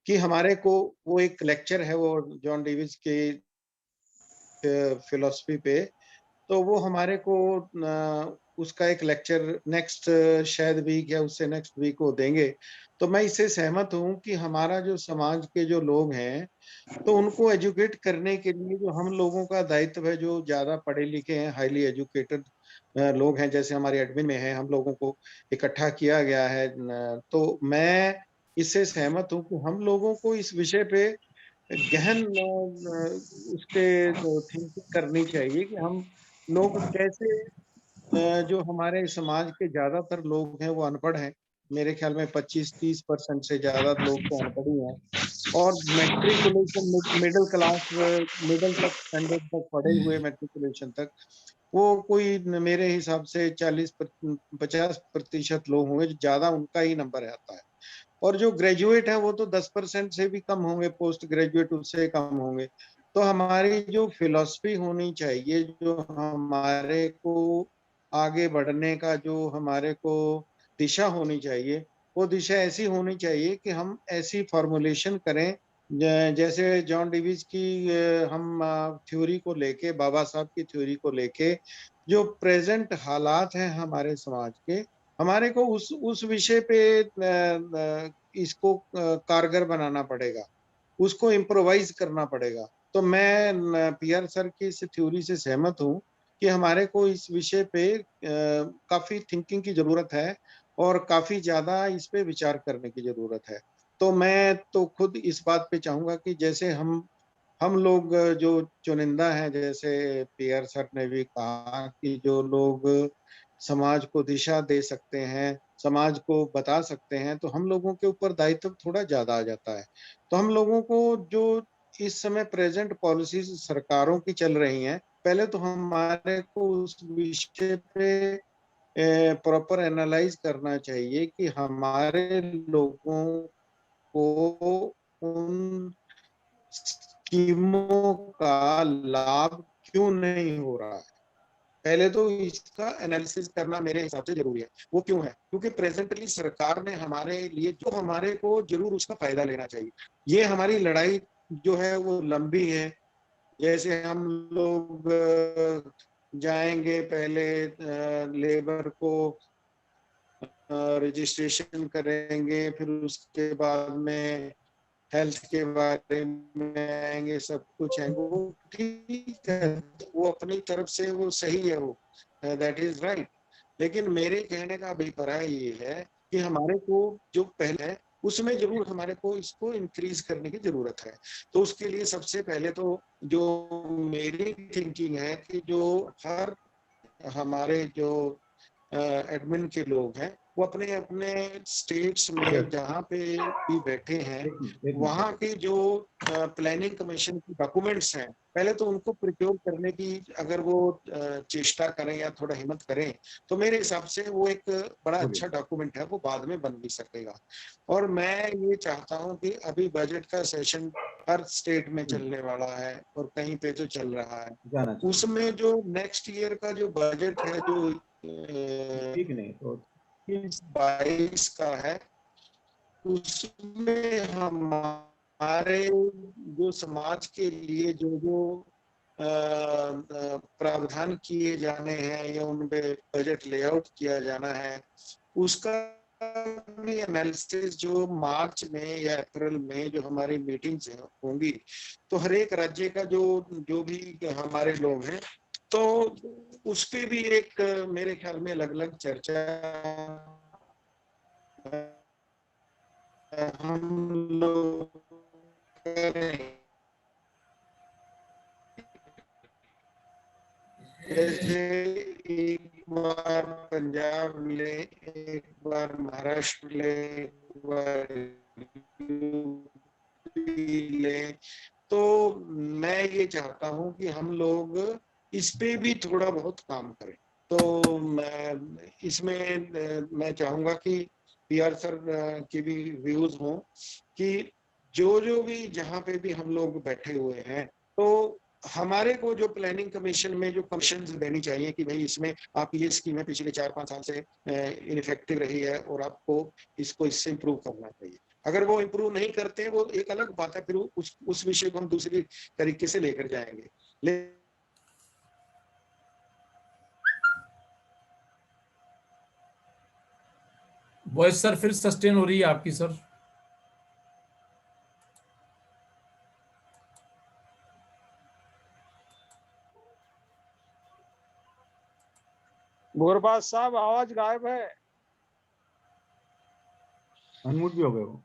कि हमारे को वो एक लेक्चर है वो जॉन डेविस के फिलोसफी पे, तो वो हमारे को उसका एक लेक्चर नेक्स्ट शायद वीक या उससे नेक्स्ट वीक को देंगे। तो मैं इससे सहमत हूँ कि हमारा जो समाज के जो लोग हैं तो उनको एजुकेट करने के लिए जो हम लोगों का दायित्व है, जो ज्यादा पढ़े लिखे हैं, हाईली एजुकेटेड लोग हैं, जैसे हमारे एडमिन में हैं, हम लोगों को इकट्ठा किया गया है। तो मैं इससे सहमत हूँ कि हम लोगों को इस विषय पे गहन उसके थिंकिंग करनी चाहिए कि हम लोग कैसे जो हमारे समाज के ज्यादातर लोग हैं वो अनपढ़ हैं। मेरे ख्याल में 25-30% से ज्यादा लोग तो अनपढ़ ही हैं, और मैट्रिकुलेशन मिडिल क्लास, मिडिल तक स्टैंडर्ड तक पढ़े हुए मैट्रिकुलेशन तक, वो कोई मेरे हिसाब से 40-50% लोग होंगे, जो ज्यादा उनका ही नंबर आता है। और जो ग्रेजुएट है वो तो 10% से भी कम होंगे, पोस्ट ग्रेजुएट उससे कम होंगे। तो हमारी जो फिलॉसफी होनी चाहिए, जो हमारे को आगे बढ़ने का जो हमारे को दिशा होनी चाहिए, वो दिशा ऐसी होनी चाहिए कि हम ऐसी फॉर्मुलेशन करें जैसे जॉन डिविज की हम थ्योरी को लेके, बाबा साहब की थ्योरी को लेके, जो प्रेजेंट हालात हैं हमारे समाज के, हमारे को उस विषय पे इसको कारगर बनाना पड़ेगा, उसको इम्प्रोवाइज करना पड़ेगा। तो मैं पीआर सर की इस थ्योरी से सहमत हूँ कि हमारे को इस विषय पे काफी थिंकिंग की जरूरत है और काफी ज्यादा इस पे विचार करने की जरूरत है। तो मैं तो खुद इस बात पे चाहूंगा कि जैसे हम लोग जो चुनिंदा हैं, जैसे पीआर सर ने भी कहा कि जो लोग समाज को दिशा दे सकते हैं, समाज को बता सकते हैं, तो हम लोगों के ऊपर दायित्व थोड़ा ज्यादा आ जाता है। तो हम लोगों को जो इस समय प्रेजेंट पॉलिसीज सरकारों की चल रही हैं, पहले तो हमारे को उस विषय पे प्रॉपर एनालाइज करना चाहिए कि हमारे लोगों को उन स्कीमों का लाभ क्यों नहीं हो रहा है। पहले तो इसका एनालिसिस करना मेरे हिसाब से जरूरी है। वो क्यों है? क्योंकि प्रेजेंटली सरकार ने हमारे लिए जो, हमारे को जरूर उसका फायदा लेना चाहिए। ये हमारी लड़ाई जो है वो लंबी है। जैसे हम लोग जाएंगे, पहले लेबर को रजिस्ट्रेशन करेंगे, फिर उसके बाद में हेल्थ के बारे में आएंगे, सब कुछ है, वो ठीक है, वो अपनी तरफ से वो सही है, वो दैट इज राइट। लेकिन मेरे कहने का अभिप्राय ये है कि हमारे को जो पहले है उसमें जरूर हमारे को इसको इंक्रीज करने की जरूरत है। तो उसके लिए सबसे पहले तो जो मेरी थिंकिंग है कि जो हर हमारे जो एडमिन के लोग हैं, वो अपने अपने स्टेट्स में जहाँ पे भी बैठे हैं एक मिनट वहाँ के जो प्लानिंग कमीशन की डॉक्यूमेंट्स हैं, पहले तो उनको प्रिपेयर करने की अगर वो चेष्टा करें या थोड़ा हिम्मत करें तो मेरे हिसाब से वो एक बड़ा हो अच्छा गया। डॉक्यूमेंट है, वो बाद में बन भी सकेगा। और मैं ये चाहता हूँ कि अभी बजट का सेशन हर स्टेट में चलने वाला है और कहीं पे तो चल रहा है, जाना चाहिए, उसमें जो नेक्स्ट ईयर का जो बजट है जो ठीक नहीं तो 22 का है, उसमें हमारे जो समाज के लिए जो जो प्रावधान किए जाने हैं या उन पे बजट लेआउट किया जाना है, उसका भी एनालिसिस जो मार्च में या अप्रैल में जो हमारी मीटिंग्स होंगी, तो हर एक राज्य का जो जो भी हमारे लोग हैं, तो उस पे भी एक मेरे ख्याल में अलग अलग चर्चा हम लोग करें। जैसे एक बार पंजाब ले, एक बार महाराष्ट्र ले, एक बार यूपी ले, तो मैं ये चाहता हूं कि हम लोग इस पे भी थोड़ा बहुत काम करें। तो मैं इसमें मैं चाहूंगा कि पीआर सर के भी व्यूज हों कि जो जो भी जहाँ पे भी हम लोग बैठे हुए हैं, तो हमारे को जो प्लानिंग कमीशन में जो कमीशन देनी चाहिए कि भाई इसमें आप ये स्कीम है पिछले 4-5 साल से इनफेक्टिव रही है और आपको इसको इससे इम्प्रूव करना चाहिए। अगर वो इम्प्रूव नहीं करते हैं वो एक अलग बात है, फिर उस विषय को हम दूसरी तरीके से लेकर जाएंगे। वॉइस सर फिर सस्टेन हो रही है आपकी सर। गुरबाज साहब आवाज गायब है। अनम्यूट भी हो गए, वो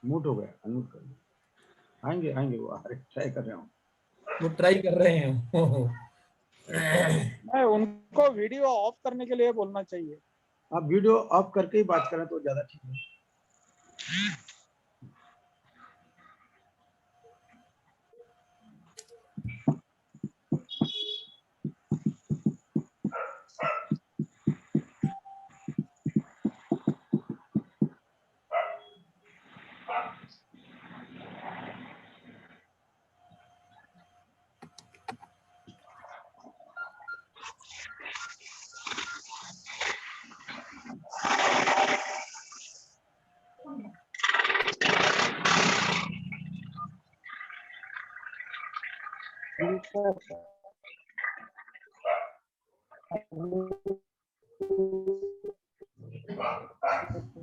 म्यूट हो गया, अनम्यूट कर दिया। आएंगे आएंगे, वो आ रहे, ट्राई कर रहे हो। वो ट्राई कर रहे हैं। नहीं, उनको वीडियो ऑफ करने के लिए बोलना चाहिए। आप वीडियो ऑफ करके ही बात करें तो ज्यादा ठीक है।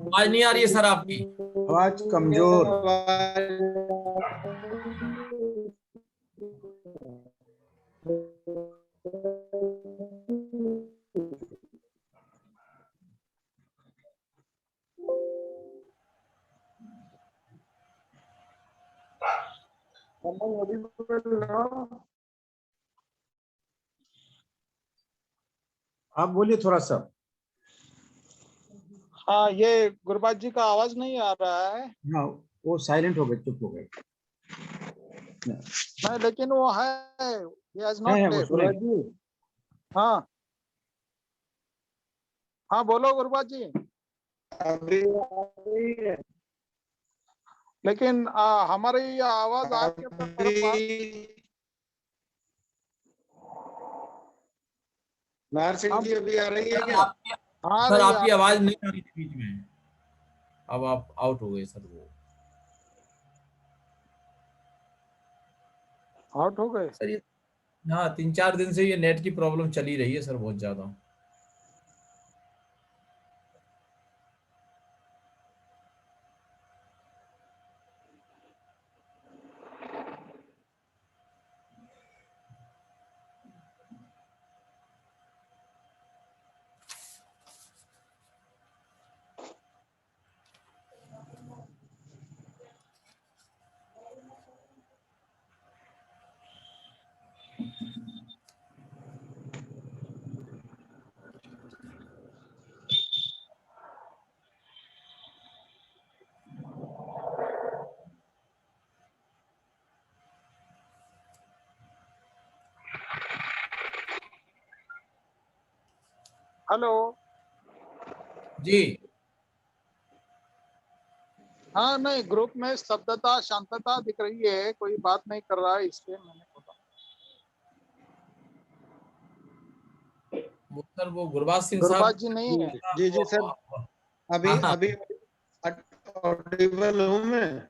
आवाज नहीं आ रही है सर आपकी। आवाज कमजोर। आप बोलिए थोड़ा सा। हाँ, ये गुरबाज जी का आवाज नहीं आ रहा है। हाँ, वो साइलेंट हो गए, चुप हो गए। नहीं, लेकिन वो है, he has not है वो left। सुनेंगे। हाँ हाँ, बोलो गुरबाज जी। अभी आ रही है? लेकिन हमारी आवाज आपके अभी पास। नार सिंह जी अभी आ रही है सर क्या? आपकी आ सर रही आपकी है। आवाज नहीं आ रही थी बीच में, अब आप आउट हो गए सर। वो आउट हो गए। सर ये, हाँ 3-4 दिन से ये नेट की प्रॉब्लम चली रही है सर, बहुत ज्यादा। हेलो। जी हाँ नहीं, ग्रुप में स्तब्धता शांतता दिख रही है, कोई बात नहीं कर रहा है, इसलिए मैंने बोला। वो सर वो गुरबाज सिंह गुरबाज साहब जी नहीं है। जी जी सर, अभी हाँ, हाँ। अभी ऑडिबल हूँ मैं।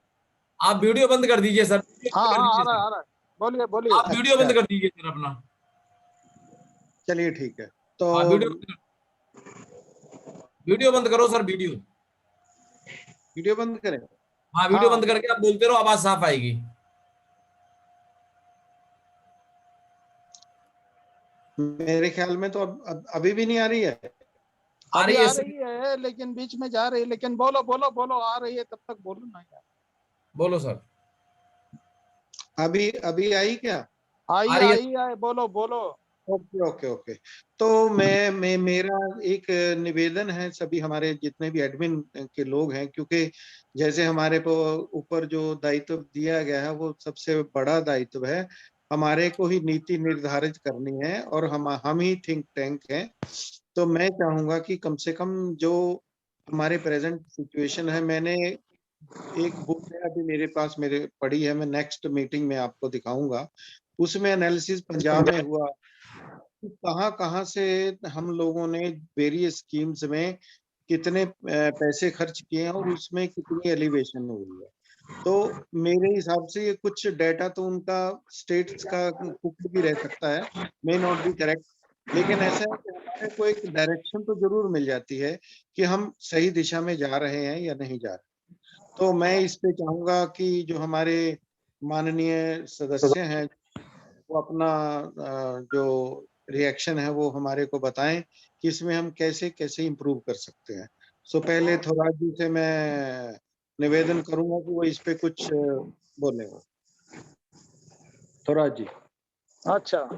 आप वीडियो बंद कर दीजिए सर, वीडियो हाँ बंद कर हाँ, आ दीजिए रहा है सर, आ रहा है, बोलिए बोलिए। आप वीडियो अच्छा, बंद कर दीजिए सर अपना। चलिए ठीक है। तो हाँ वीडियो बंद करो सर, वीडियो। वीडियो बंद करें? हाँ वीडियो हाँ बंद करके आप बोलते रहो, आवाज साफ आएगी। मेरे ख्याल में तो अभी भी नहीं आ रही है। आ अभी रही है आ सर, रही है, लेकिन बीच में जा रही है, लेकिन बोलो बोलो बोलो, आ रही है तब तक बोलो ना यार। बोलो सर। अभी अभी आई क्या? आ आइए रही है। आइए आइए, बोलो बोलो। Okay okay okay. तो मैं मेरा एक निवेदन है सभी हमारे जितने भी एडमिन के लोग हैं, क्योंकि जैसे हमारे को ऊपर जो दायित्व दिया गया है वो सबसे बड़ा दायित्व है। हमारे को ही नीति निर्धारित करनी है और हम ही थिंक टैंक हैं। तो मैं चाहूंगा कि कम से कम जो हमारे प्रेजेंट सिचुएशन है, मैंने एक बुक है अभी मेरे पास, मेरे पड़ी है, मैं नेक्स्ट मीटिंग में आपको दिखाऊंगा। उसमें एनालिसिस पंजाब में हुआ कि कहाँ कहाँ से हम लोगों ने वेरियस स्कीम्स में कितने पैसे खर्च किए हैं और उसमें कितनी एलिवेशन हुई है। तो मेरे हिसाब से ये कुछ डाटा तो उनका स्टेट्स का कुछ भी रह सकता है, मे नॉट बी करेक्ट, लेकिन ऐसा है कि हमारे को एक डायरेक्शन तो जरूर मिल जाती है कि हम सही दिशा में जा रहे हैं या नहीं जा रहे। तो मैं इस पे चाहूंगा कि जो हमारे माननीय सदस्य हैं वो अपना जो रिएक्शन है वो हमारे को बताएं कि इसमें हम कैसे कैसे इम्प्रूव कर सकते हैं। सो पहले थोड़ा जी से मैं निवेदन करूंगा कि वो इस पे कुछ बोले। थोड़ा जी। अच्छा,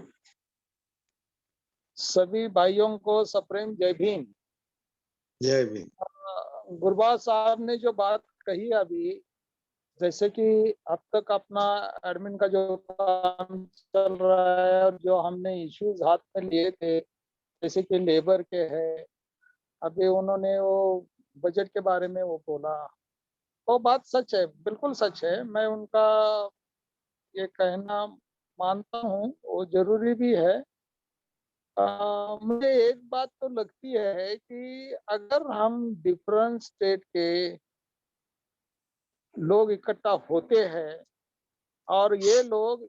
सभी भाइयों को सप्रेम जय भीम। जय भीम। गुरबाज साहब ने जो बात कही अभी, जैसे कि अब तक अपना एडमिन का जो काम चल रहा है और जो हमने इश्यूज हाथ में लिए थे, जैसे कि लेबर के है, अभी उन्होंने वो बजट के बारे में वो बोला, वो बात सच है, बिल्कुल सच है। मैं उनका ये कहना मानता हूँ, वो जरूरी भी है। मुझे एक बात तो लगती है कि अगर हम डिफरेंट स्टेट के लोग इकट्ठा होते हैं और ये लोग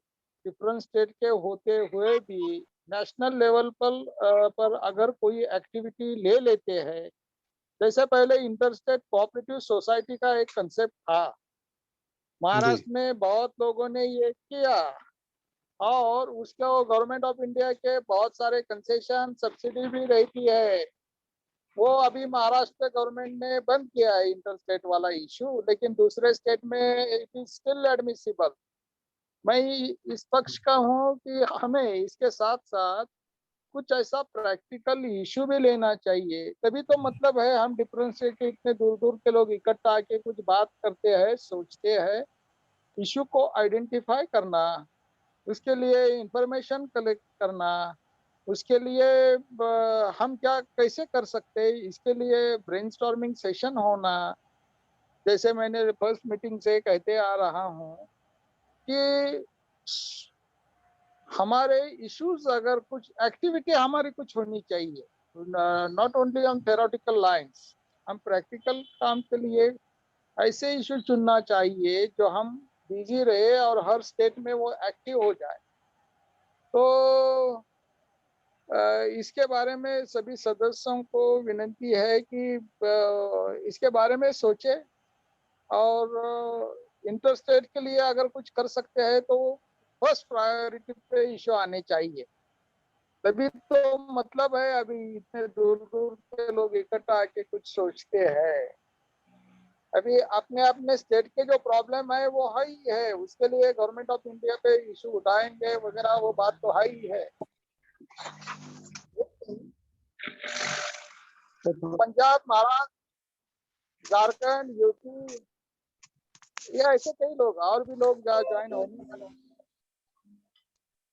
डिफरेंट स्टेट के होते हुए भी नेशनल लेवल पर अगर कोई एक्टिविटी ले लेते हैं, जैसे पहले इंटरस्टेट कोऑपरेटिव सोसाइटी का एक कंसेप्ट था, जी महाराष्ट्र में बहुत लोगों ने ये किया और उसका गवर्नमेंट ऑफ इंडिया के बहुत सारे कंसेशन सब्सिडी भी रहती है। वो अभी महाराष्ट्र गवर्नमेंट ने बंद किया है इंटरस्टेट वाला इशू, लेकिन दूसरे स्टेट में इट इज स्टिल एडमिसिबल। मैं इस पक्ष का हूँ कि हमें इसके साथ साथ कुछ ऐसा प्रैक्टिकल इशू भी लेना चाहिए, तभी तो मतलब है हम डिफरेंस से के इतने दूर दूर के लोग इकट्ठा आके कुछ बात करते हैं, सोचते हैं, इशू को आइडेंटिफाई करना, उसके लिए इंफॉर्मेशन कलेक्ट करना, उसके लिए हम क्या कैसे कर सकते हैं, इसके लिए ब्रेनस्टॉर्मिंग सेशन होना। जैसे मैंने फर्स्ट मीटिंग से कहते आ रहा हूँ कि हमारे इश्यूज, अगर कुछ एक्टिविटी हमारी कुछ होनी चाहिए, not only on theoretical lines, हम प्रैक्टिकल काम के लिए ऐसे इशू चुनना चाहिए जो हम बिजी रहे और हर स्टेट में वो एक्टिव हो जाए। तो इसके बारे में सभी सदस्यों को विनती है कि इसके बारे में सोचे और इंटरस्टेट के लिए अगर कुछ कर सकते हैं तो फर्स्ट प्रायोरिटी पे इशू आने चाहिए, तभी तो मतलब है अभी इतने दूर दूर के लोग इकट्ठा आके कुछ सोचते हैं। अभी अपने अपने स्टेट के जो प्रॉब्लम है वो है ही है, उसके लिए गवर्नमेंट ऑफ इंडिया पे इशू उठाएंगे वगैरह, वो बात तो है ही है। पंजाब, महाराष्ट्र, झारखंड, यूपी, ये ऐसे कई लोग और भी लोग ज्वाइन होने वाले हैं।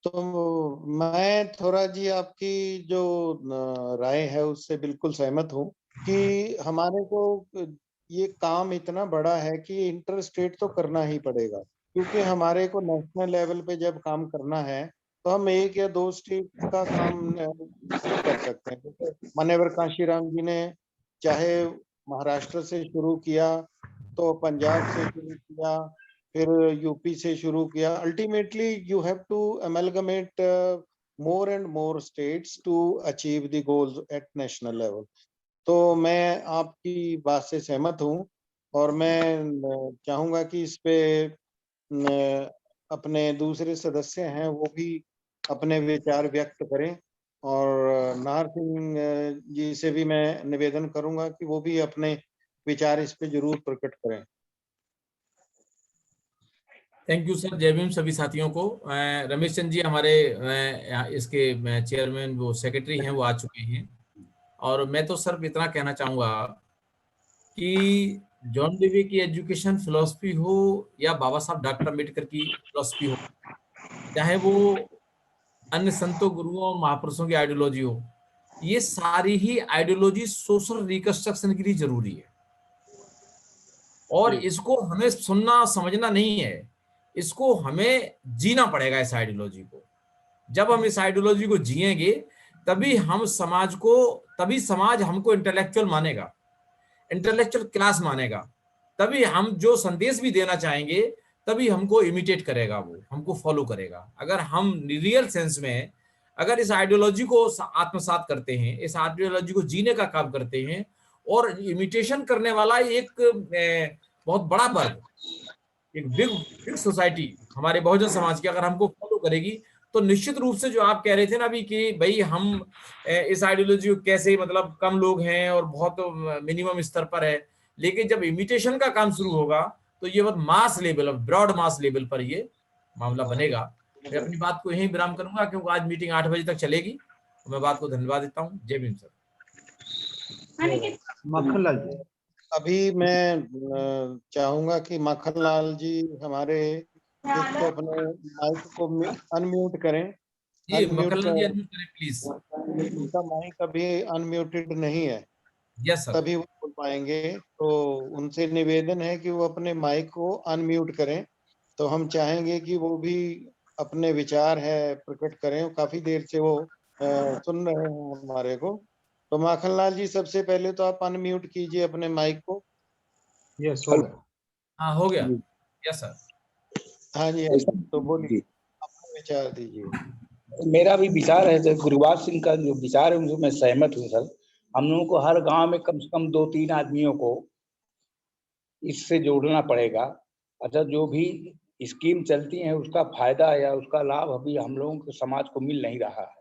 तो मैं थोड़ा जी आपकी जो राय है उससे बिल्कुल सहमत हूँ कि हमारे को ये काम इतना बड़ा है कि इंटर स्टेट तो करना ही पड़ेगा, क्योंकि हमारे को नेशनल लेवल पे जब काम करना है तो हम 1 या 2 स्टेट का काम नहीं कर सकते हैं। जैसे मान्यवर कांशीराम जी ने चाहे महाराष्ट्र से शुरू किया, तो पंजाब से शुरू किया, फिर यूपी से शुरू किया। Ultimately you have to amalgamate more and more states to achieve the goals at national level. तो मैं आपकी बात से सहमत हूँ और मैं चाहूंगा कि इस पे अपने दूसरे सदस्य हैं वो भी अपने विचार व्यक्त करें, और नाहर सिंह जी से भी मैं निवेदन करूंगा कि वो भी अपने विचार इस पे जरूर प्रकट करें। थैंक यू सर, जय भीम सभी साथियों को। रमेश चंद जी हमारे इसके चेयरमैन, वो सेक्रेटरी हैं, वो आ चुके हैं। और मैं तो सर इतना कहना चाहूंगा कि जॉन डेवी की एजुकेशन फिलॉसफी हो या बाबा साहब डॉक्टर अम्बेडकर की फिलॉसफी हो, चाहे वो अन्य संतों, गुरुओं और महापुरुषों की आइडियोलॉजी हो, ये सारी ही आइडियोलॉजी सोशल रिकंस्ट्रक्शन के लिए जरूरी है। और इसको हमें सुनना समझना नहीं है, इसको हमें जीना पड़ेगा इस आइडियोलॉजी को। जब हम इस आइडियोलॉजी को जिएंगे तभी तभी समाज हमको इंटेलेक्चुअल मानेगा, इंटेलेक्चुअल क्लास मानेगा। तभी हम जो संदेश भी देना चाहेंगे तभी हमको इमिटेट करेगा, वो हमको फॉलो करेगा। अगर हम रियल सेंस में अगर इस आइडियोलॉजी को आत्मसात करते हैं, इस आइडियोलॉजी को जीने का काम करते हैं, और इमिटेशन करने वाला एक बहुत बड़ा वर्ग, एक बिग सोसाइटी हमारे बहुजन समाज की अगर हमको फॉलो करेगी, तो निश्चित रूप से जो आप कह रहे थे ना अभी कि भाई हम इस आइडियोलॉजी को कैसे, मतलब कम लोग हैं और बहुत मिनिमम स्तर पर है, लेकिन जब इमिटेशन का काम शुरू होगा तो ये बहुत mass level, broad mass level पर ये मामला बनेगा। मैं अपनी बात को यहीं विराम करूंगा क्योंकि आज मीटिंग 8 बजे तक चलेगी। मैं बात को धन्यवाद देता हूँ। जय भीम सर। माखनलाल जी, अभी मैं चाहूंगा कि माखनलाल जी हमारे एक तो अपने माइक को अनम्यूट करें। जी अनम्यूट मक्खनलाल जी अनम्यूट करें प्लीज। उनका माइक अभी अनम्यूटेड नहीं है, यस सर। तभी वो बोल पाएंगे। तो उनसे निवेदन है कि वो अपने माइक को अनम्यूट करें। तो हम चाहेंगे कि वो भी अपने विचार है प्रकट करें। काफी देर से वो सुन रहे हैं हमारे को। तो माखनलाल जी सबसे पहले तो आप अनम्यूट कीजिए अपने माइक को। यस हो गया। हाँ हो गया। जी। Yes sir. हाँ जी, हाँ जी, तो बोलिए, जी, अपना विचार दीजिए। मेरा भी विचार है, सर गुरुवार सिंह का जो विचार है उनसे मैं सहमत हूँ सर। हम लोगों को हर गांव में कम से कम 2-3 आदमियों को इससे जोड़ना पड़ेगा। अच्छा, जो भी स्कीम चलती है उसका फायदा या उसका लाभ अभी हम लोगों को समाज को मिल नहीं रहा है।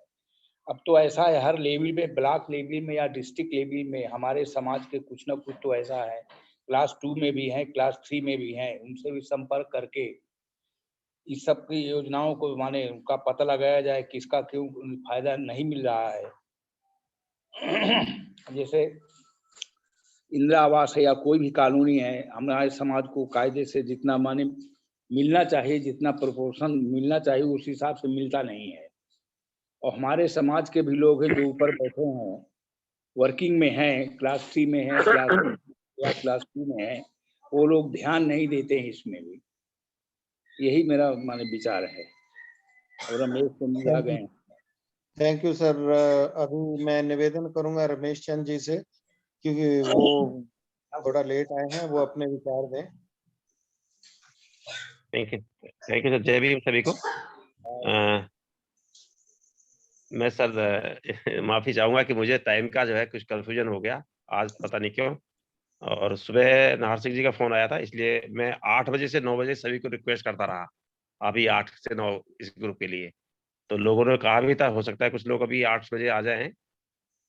अब तो ऐसा है हर लेवल में, ब्लॉक लेवल में या डिस्ट्रिक्ट लेवल में हमारे समाज के कुछ ना कुछ तो ऐसा है, क्लास 2 में भी है, क्लास 3 में भी है, उनसे भी संपर्क करके इस सब की योजनाओं को माने उनका पता लगाया जाए किसका क्यों फायदा नहीं मिल रहा है। जैसे इंदिरा आवास है या कोई भी कानूनी है, हमारे समाज को कायदे से जितना माने मिलना चाहिए, जितना प्रोपोर्शन मिलना चाहिए उस हिसाब से मिलता नहीं है। और हमारे समाज के भी लोग हैं जो ऊपर बैठे हैं, वर्किंग में हैं, क्लास 3 में हैं, क्लास 2 में हैं, वो लोग ध्यान नहीं देते हैं इसमें भी। यही मेरा माने विचार है। और रमेश चंद आ गए हैं। Thank you sir. अभी मैं निवेदन करूंगा रमेश चंद जी से, क्योंकि वो थोड़ा लेट आए हैं, वो अपने विचार दें। Thank you sir. जय भीम सभी को। मैं सर माफी चाहूंगा कि मुझे टाइम का जो है कुछ कंफ्यूजन हो गया आज, पता नहीं क्यों। और सुबह नाहर सिंह जी का फोन आया था, इसलिए मैं 8 बजे से 9 बजे सभी को रिक्वेस्ट करता रहा, अभी 8 से 9 इस ग्रुप के लिए। तो लोगों ने कहा भी था हो सकता है कुछ लोग अभी 8 बजे आ जाएं।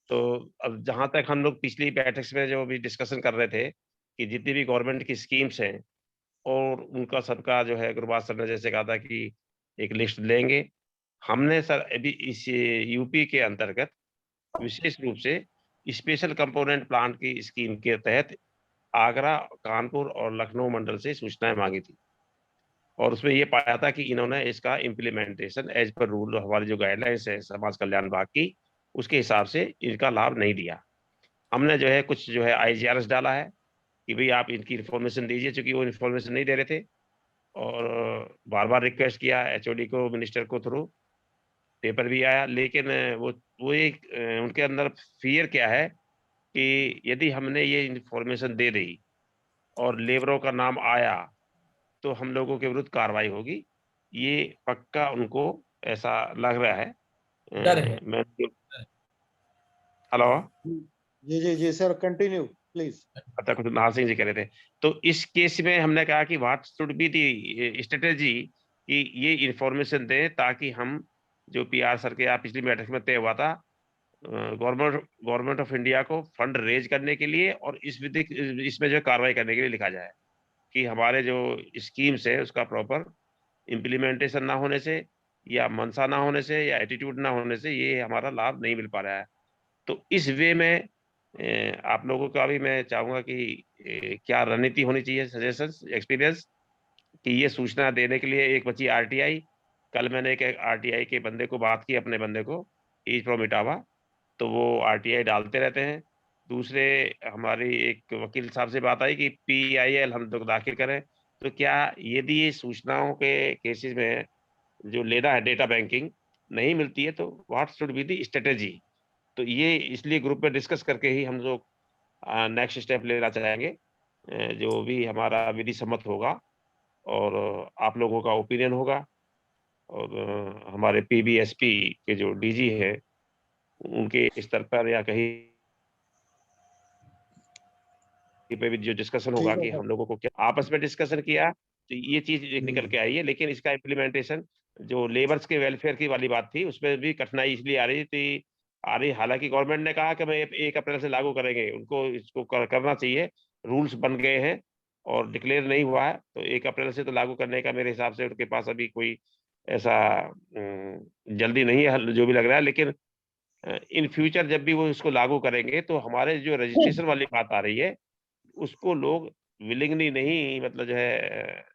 तो अब जहां तक हम लोग पिछली बैठक में जो भी डिस्कशन कर रहे थे कि जितनी भी गवर्नमेंट की स्कीम्स हैं और उनका सबका जो है, गुरुवार सर ने जैसे कहा था कि एक लिस्ट लेंगे। हमने सर अभी इस यूपी के अंतर्गत विशेष रूप से स्पेशल कंपोनेंट प्लांट की स्कीम के तहत आगरा, कानपुर और लखनऊ मंडल से सूचनाएं मांगी थी। और उसमें ये पाया था कि इन्होंने इसका इम्प्लीमेंटेशन एज पर रूल, हमारी जो गाइडलाइंस है समाज कल्याण विभाग की, उसके हिसाब से इनका लाभ नहीं दिया। हमने जो है कुछ जो है IGRS डाला है कि भाई आप इनकी इन्फॉर्मेशन दीजिए, चूंकि वो इन्फॉर्मेशन नहीं दे रहे थे, और बार बार रिक्वेस्ट किया HOD को, मिनिस्टर को, थ्रू पेपर भी आया, लेकिन वो एक उनके अंदर फियर क्या है कि यदि हमने ये इन्फॉर्मेशन दे दी और लेबरों का नाम आया तो हम लोगों के विरुद्ध कार्रवाई होगी। ये पक्का उनको ऐसा लग रहा है। डर है। मैं hello ji sir, continue please. अच्छा, कुछ नाहर सिंह जी कह रहे थे। तो इस केस में हमने कहा कि what should be the strategy, कि ये इन्फॉर्मेशन दें ताकि हम जो PR सर के पिछली बैठक में तय हुआ था, गवर्नमेंट ऑफ इंडिया को फंड रेज करने के लिए और इसमें जो कार्रवाई करने के लिए लिखा जाए कि हमारे जो स्कीम्स है उसका प्रॉपर इम्प्लीमेंटेशन ना होने से, या मनसा ना होने से, या एटीट्यूड ना होने से ये हमारा लाभ नहीं मिल पा रहा है। तो इस वे में आप लोगों का भी मैं चाहूंगा कि क्या रणनीति होनी चाहिए, सजेशंस, एक्सपीरियंस, कि ये सूचना देने के लिए। एक बची RTI, कल मैंने एक RTI के बंदे को बात की, अपने बंदे को, ईज फ्रॉम इटावा, तो वो RTI डालते रहते हैं। दूसरे हमारी एक वकील साहब से बात आई कि PIL हम लोग दाखिल करें। तो क्या यदि ये सूचनाओं के केसेस में जो लेना है डेटा बैंकिंग नहीं मिलती है, तो what should be the strategy? तो ये इसलिए ग्रुप में डिस्कस करके ही हम लोग नेक्स्ट स्टेप लेना चाहेंगे, जो भी हमारा विधि सम्मत होगा और आप लोगों का ओपिनियन होगा। और हमारे PBSP के जो DG है उनके स्तर पर या कहीं पे भी जो डिस्कशन होगा ठीक है कि सर। हम लोगों को क्या आपस में डिस्कशन किया, तो ये चीज निकल के आई है। लेकिन इसका इम्प्लीमेंटेशन जो लेबर्स के वेलफेयर की वाली बात थी, उसमें भी कठिनाई इसलिए आ रही। हालांकि गवर्नमेंट ने कहा कि हम 1 अप्रैल से लागू करेंगे, उनको इसको करना चाहिए, रूल्स बन गए हैं और डिक्लेयर नहीं हुआ है, तो 1 अप्रैल से तो लागू करने का मेरे हिसाब से उनके पास अभी कोई ऐसा जल्दी नहीं है जो भी लग रहा है। लेकिन इन फ्यूचर जब भी वो इसको लागू करेंगे, तो हमारे जो रजिस्ट्रेशन वाली बात आ रही है उसको लोग विलिंगली नहीं, मतलब जो है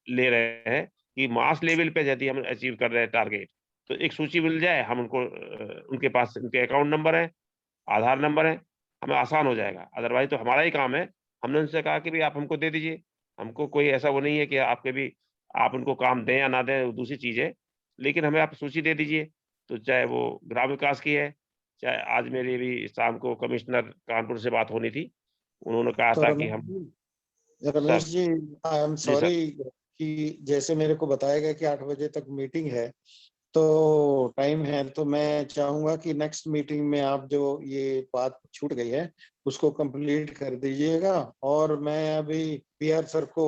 ले रहे हैं कि मास लेवल पे यदि हम अचीव कर रहे हैं टारगेट, तो एक सूची मिल जाए, हम उनको उनके पास उनके अकाउंट नंबर है, आधार नंबर है, हमें आसान हो जाएगा। अदरवाइज तो हमारा ही काम है। हमने उनसे कहा कि भाई आप हमको दे दीजिए, हमको कोई ऐसा वो नहीं है कि आपके भी आप उनको काम दें या ना दें, वो दूसरी चीज है, लेकिन हमें आप सूची दे दीजिए। तो चाहे वो ग्राम विकास की है, चाहे आज मेरी भी शाम को कमिश्नर कानपुर से बात होनी थी, उन्होंने कहा तो था कि हम रमेश जी, आई एम जी सर। सॉरी कि जैसे मेरे को बताया गया कि 8 बजे तक मीटिंग है, तो टाइम है, तो मैं चाहूंगा कि नेक्स्ट मीटिंग में आप जो ये बात छूट गई है उसको कंप्लीट कर दीजिएगा। और मैं अभी PR सर को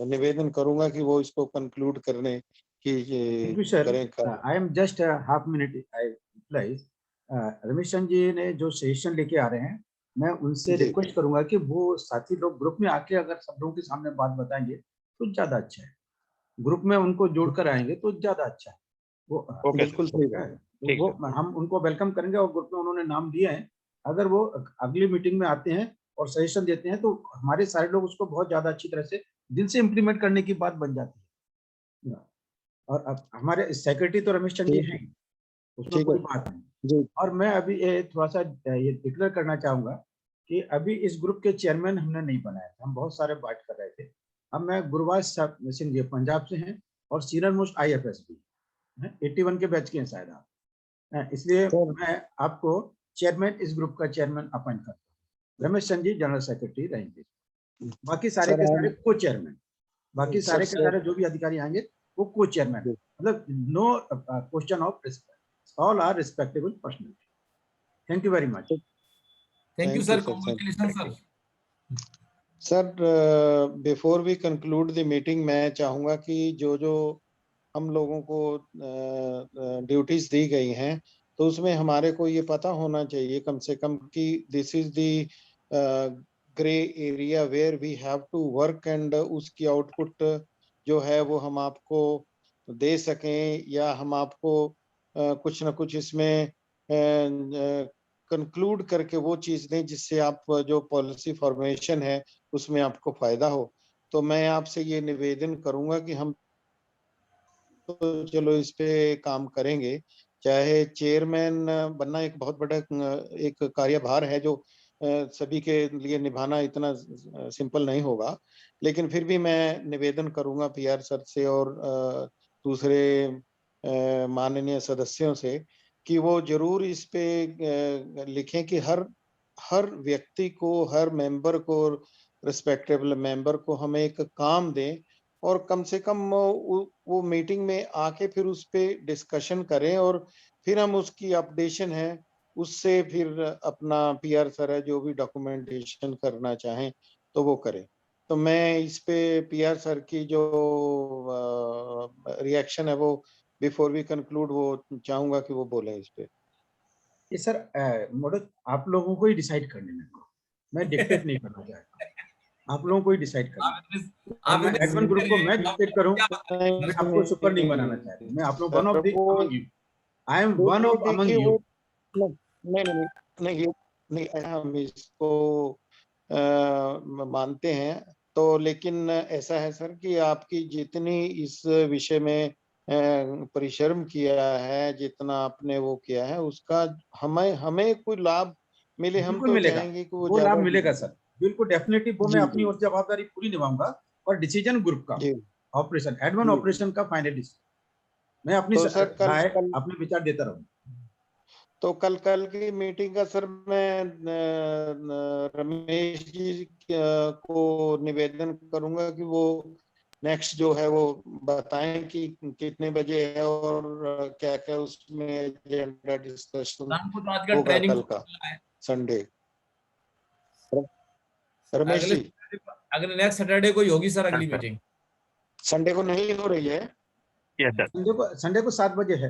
निवेदन करूंगा कि वो इसको कंक्लूड करने की Thank you, sir. करें। I am just a half minute. I reply. Ramesh Chand ji ने जो सजेशन लेके आ रहे हैं, मैं उनसे जी। रिक्वेस्ट करूंगा कि वो साथी लोग ग्रुप में आके अगर सब लोगों के सामने बात बताएंगे तो ज्यादा अच्छा है। ग्रुप में उनको जोड़कर आएंगे तो ज्यादा अच्छा है। वो ओके बिल्कुल सही है, बात। ठीक वो है। हम उनको वेलकम करेंगे और ग्रुप में उन्होंने नाम दिए हैं। अगर वो अगली मीटिंग में आते हैं और सजेशन देते हैं तो हमारे सारे लोग उसको बहुत ज्यादा अच्छी तरह से दिल से इम्प्लीमेंट करने की बात बन जाती है। और अब हमारे सेक्रेटरी तो रमेश चंद जी ठीक हैं, उसमें ठीक कोई है बात नहीं। जी। और मैं अभी ये थोड़ा सा ये डिक्लेयर करना चाहूंगा कि अभी इस ग्रुप के चेयरमैन हमने नहीं बनाया था, हम बहुत सारे बात कर रहे थे। अब मैं गुरबाज सिंह जी पंजाब से हैं और सीनियर मोस्ट IFS भी हैं, 81 के बैच के हैं शायद आप, इसलिए सर, मैं आपको चेयरमैन, इस ग्रुप का चेयरमैन अपॉइंट करता हूँ। रमेश चंद जी जनरल सेक्रेटरी रहेंगे, बाकी सारे सर के सारे को चेयरमैन, बाकी सर सारे के से सारे जो भी अधिकारी आएंगे वो को चेयरमैन, मतलब no question of respect, all are respectable personality. Thank you very much. Thank you Thank you, सर, sir. Thank you. Congratulation sir. Sir, before we conclude the meeting, मैं चाहूंगा कि जो जो हम लोगों को ड्यूटीज दी गई हैं, तो उसमें हमारे को ये पता होना चाहिए कम से कम कि this is the grey area where we have to work, and उसकी आउटपुट जो है वो हम आपको दे सकें, या हम आपको कुछ ना कुछ इसमें कंक्लूड करके वो चीज दें जिससे आप जो पॉलिसी फॉर्मेशन है उसमें आपको फायदा हो। तो मैं आपसे ये निवेदन करूंगा कि हम तो चलो इस पे काम करेंगे। चाहे चेयरमैन बनना एक बहुत बड़ा एक कार्यभार है जो सभी के लिए निभाना इतना सिंपल नहीं होगा, लेकिन फिर भी मैं निवेदन करूंगा पीआर सर से और दूसरे माननीय सदस्यों से कि वो जरूर इस पे लिखें कि हर व्यक्ति को, हर मेंबर को, रिस्पेक्टेबल मेंबर को हम एक काम दें और कम से कम वो मीटिंग में आके फिर उस पे डिस्कशन करें और फिर हम उसकी अपडेशन है उससे फिर अपना पीआर सर है जो भी डॉक्यूमेंटेशन करना चाहें तो वो करें। तो मैं इस पे पीआर सर की जो रिएक्शन है वो बिफोर वी कंक्लूड वो चाहूंगा कि वो बोले इस पे। ये सर मनोज आप लोगों को ही डिसाइड करने में, मैं डिक्टेट नहीं करना चाहता, आप लोगों को ही डिसाइड करना। आप मैं एडमिन ग्रुप को मैं डिक्टेट करूं, मैं आपको सुपर नहीं बनाना चाहता, मैं आप लोग one of the among you, I am one of among देखिए यू। वो नहीं हम इसको मानते हैं तो, लेकिन ऐसा है सर कि आपकी जितनी इस विषय में परिश्रम किया है, जितना आपने वो किया है, उसका हमें कोई लाभ मिले हम बिल्कुल तो मिलेगा, चाहेंगे कि वो वो लाभ ज्यादा मिलेगा सर, बिल्कुल डेफिनेटली वो मैं जी अपनी ओर जवाबदारी पूरी निभाऊंगा और डिसीजन ग्रुप का जी ऑपरेशन एडमिन जी। ऑपरेशन का फाइनल डिसीजन मैं अपनी तो सर राय अपने विचार देता रहूंगा। तो कल की मीटिंग का सर मैं रमेश जी को निवेदन करूंगा कि वो नेक्स्ट जो है वो बताएं कि कितने बजे है और क्या क्या उसमें एजेंडा डिस्कशन हमको तो आजकल होगा ट्रेनिंग कल का संडे। रमेश अगले जी अगले नेक्स्ट सैटरडे को ही होगी सर अगली मीटिंग। संडे को नहीं हो रही है? Yes sir. संडे को 7 बजे है।